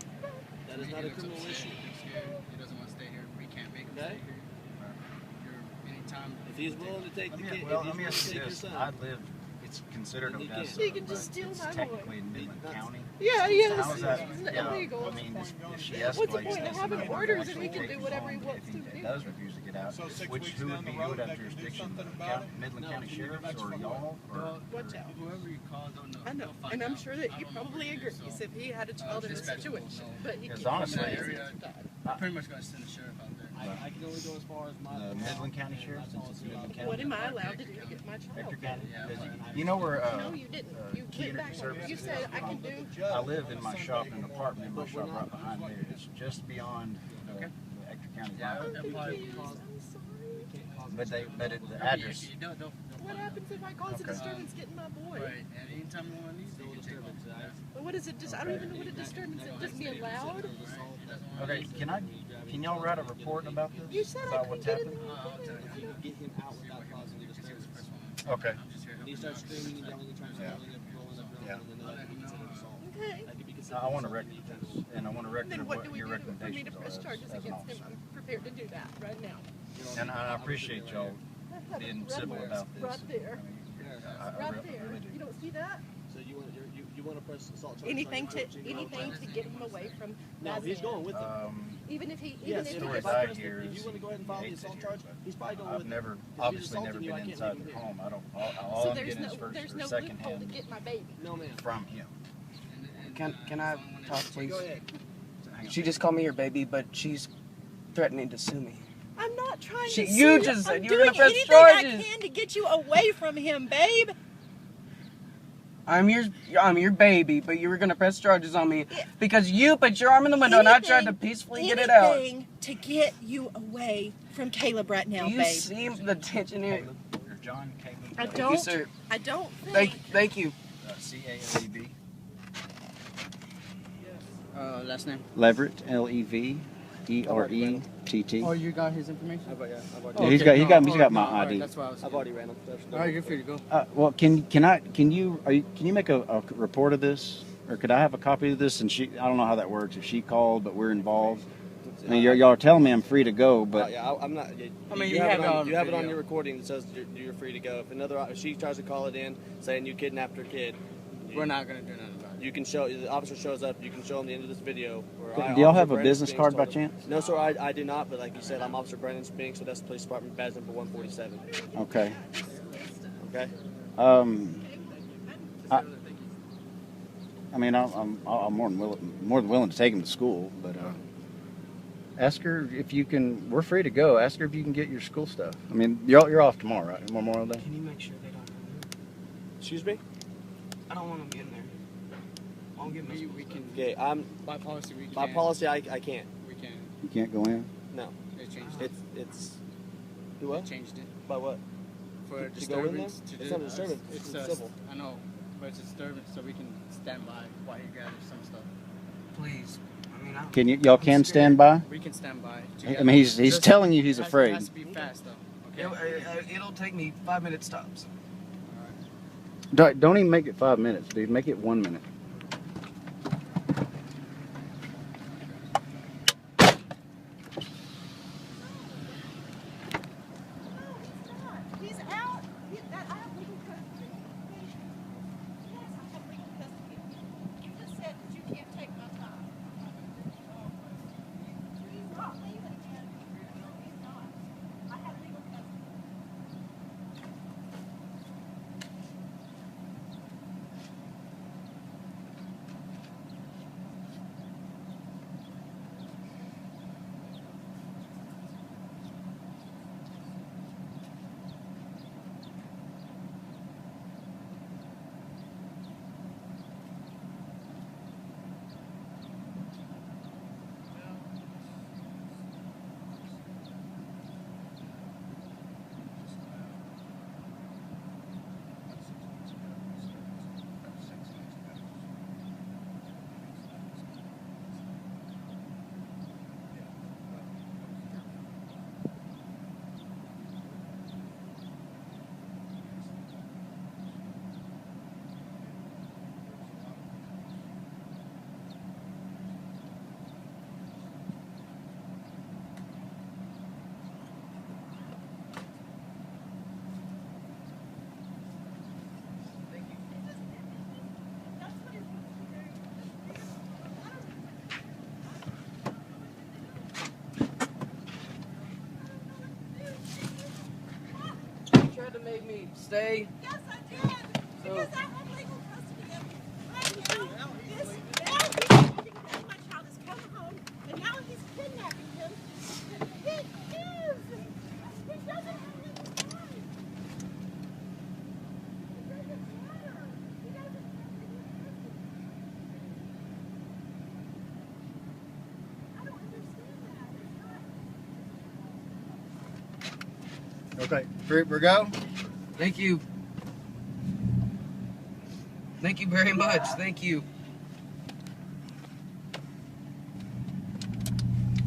That is not a criminal issue. he doesn't want to stay here. We can't make him Okay? stay here. Anytime. If he's willing to take the kid, Well, if let me he's willing ask to you take your this. son, I live, it's considered Then you Odessa. can't. He can just but steal it's my boy. technically in Midland County. Yeah, yes. How is that? It's Yeah, illegal. I mean, if she What's the escalates point of this having and orders actually if he can takes do whatever he home, wants if to he do? does refuse to get out, So 6 which weeks who down would the be road, who would have they can do jurisdiction? something The about it? Midland County Can you Sheriff's that's or from y'all? Or Watch out. Whoever you call, don't know. I know, and I'm sure that he probably agrees if he had a child in this situation. But he Because can't. honestly, I'm pretty much gonna send the sheriff out there. I can only go as far as my. the Midland County Sheriff, since it's Midland County. What am I allowed to do to get my child? Hector County. You know where? No, you didn't. You Key went back. Energy Services You said I can do. I live in my shop in an apartment in my shop right behind there. It's just beyond the Hector County line. I'm confused. I'm sorry. But the address. What happens if I cause a disturbance getting my boy? Right, and anytime you want to leave, you can take off. But what is it? Just I don't even know what a disturbance is. Just be allowed. Okay, can y'all write a report about this? You said I About couldn't what's get in happened? the Get him out without causing a disturbance. Okay. When he starts screaming and yelling and trying to rolling up, Yeah. and then that could be considered assault. Okay. That could be considered I want to assault. record this, and I want to record Then what do what we your do for me to recommendations press are charges as an against him? officer. I'm prepared to do that right now. And I appreciate y'all being civil about this. Right there. I Right really there. do. You don't see that? So you want to press assault charges? Anything on to him? anything to get him away from. No, he's Nazan. going with him. Even if he Yes, even if, if he if is, I I press hear the, if is you want to go ahead and file the hates it assault here, charge, but he's probably going I've with never, him. If he's obviously never assaulting you, I been can't inside leave the him here. home. I don't, all so I'm there's getting no is first there's or no second loophole to hand get my baby. No, ma'am. from him. Can I talk, please? Go ahead. Hang on. She just called me her baby, but she's threatening to sue me. I'm not trying She- to. you sue just said I'm you were doing gonna press anything I charges. can to get you away from him, babe. I'm your baby, but you were gonna press charges on me because you put your arm in the window and I tried to peacefully get it out. Anything to get you away from Caleb right now, Do you babe. see the tension here? Caleb, or John Caleb. I Thank you, don't. sir. I don't think. Thank you. C-A-L-E-B. Last name. Leverett, L-E-V-E-R-E-T-T. Oh, you got his information? I've already Yeah, he's got my all right, ID. that's why I was. I've already ran him. All right, you're free to go. Well, can you make a report of this, or could I have a copy of this? And I don't know how that works. If she called, but we're involved. I mean, y'all are telling me I'm free to go, but yeah, I'm not. I mean, you you have have it it on. on You have it on video. your recording that says you're free to go. If she tries to call it in saying you kidnapped her kid, We're not gonna do nothing about it. you can show. The officer shows up. You can show him the end of this video. Where do y'all Officer have a Brandon business Spinks card by told him. chance? No, sir, I do not. But like you said, I'm Officer Brandon Spinks, so that's the police department badge number 147. Okay. Okay. I mean, I'm more than willing to take him to school, but ask her if you can. We're free to go. Ask her if you can get your school stuff. I mean, you're off tomorrow, right? Memorial Day. Can you make sure they don't know? Excuse me. I don't want them getting there. I'll get my We can. Okay. By policy, we can. By policy, I can't. We can. You can't go in. No. They changed it. It's. Do what? They changed it. By what? For To go in there? disturbance. It's not a disturbance, it's civil. I know, but it's a disturbance, so we can stand by while he gathers some stuff. Please. I mean, Can y'all I'm stand by? We can stand by. I mean, he's Just- telling you he's it has- afraid. It has to be fast, though. Okay. It'll take me 5-minute stops. Don't even make it 5 minutes, dude. Make it 1 minute. He's out. I have legal custody. Yes, I have legal custody. You just said that you can't take my time. He's not leaving yet. He's not. I have legal custody. stay. Yes, I did. Because I have legal custody of him. Now he's thinking that my child is coming home, and now he's kidnapping him. He is. He doesn't have any time. It doesn't matter. He doesn't have legal custody. I don't understand that. It's not. Okay, Fruit, we go. Thank you. Thank you very much. Thank you.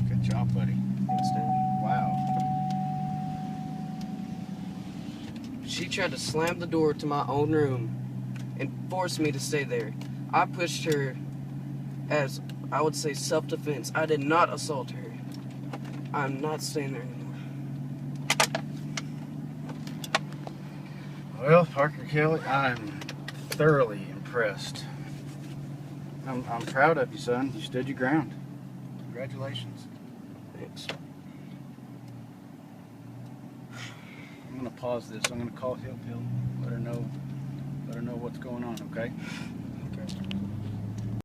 Good job, buddy. Thanks, Dad. Wow. She tried to slam the door to my own room and force me to stay there. I pushed her as, I would say, self-defense. I did not assault her. I'm not staying there anymore. Well, Parker Kelly, I'm thoroughly impressed. I'm proud of you, son. You stood your ground. Congratulations. Thanks. I'm gonna pause this. I'm gonna call Hill Pill. Let her know what's going on. Okay. Okay.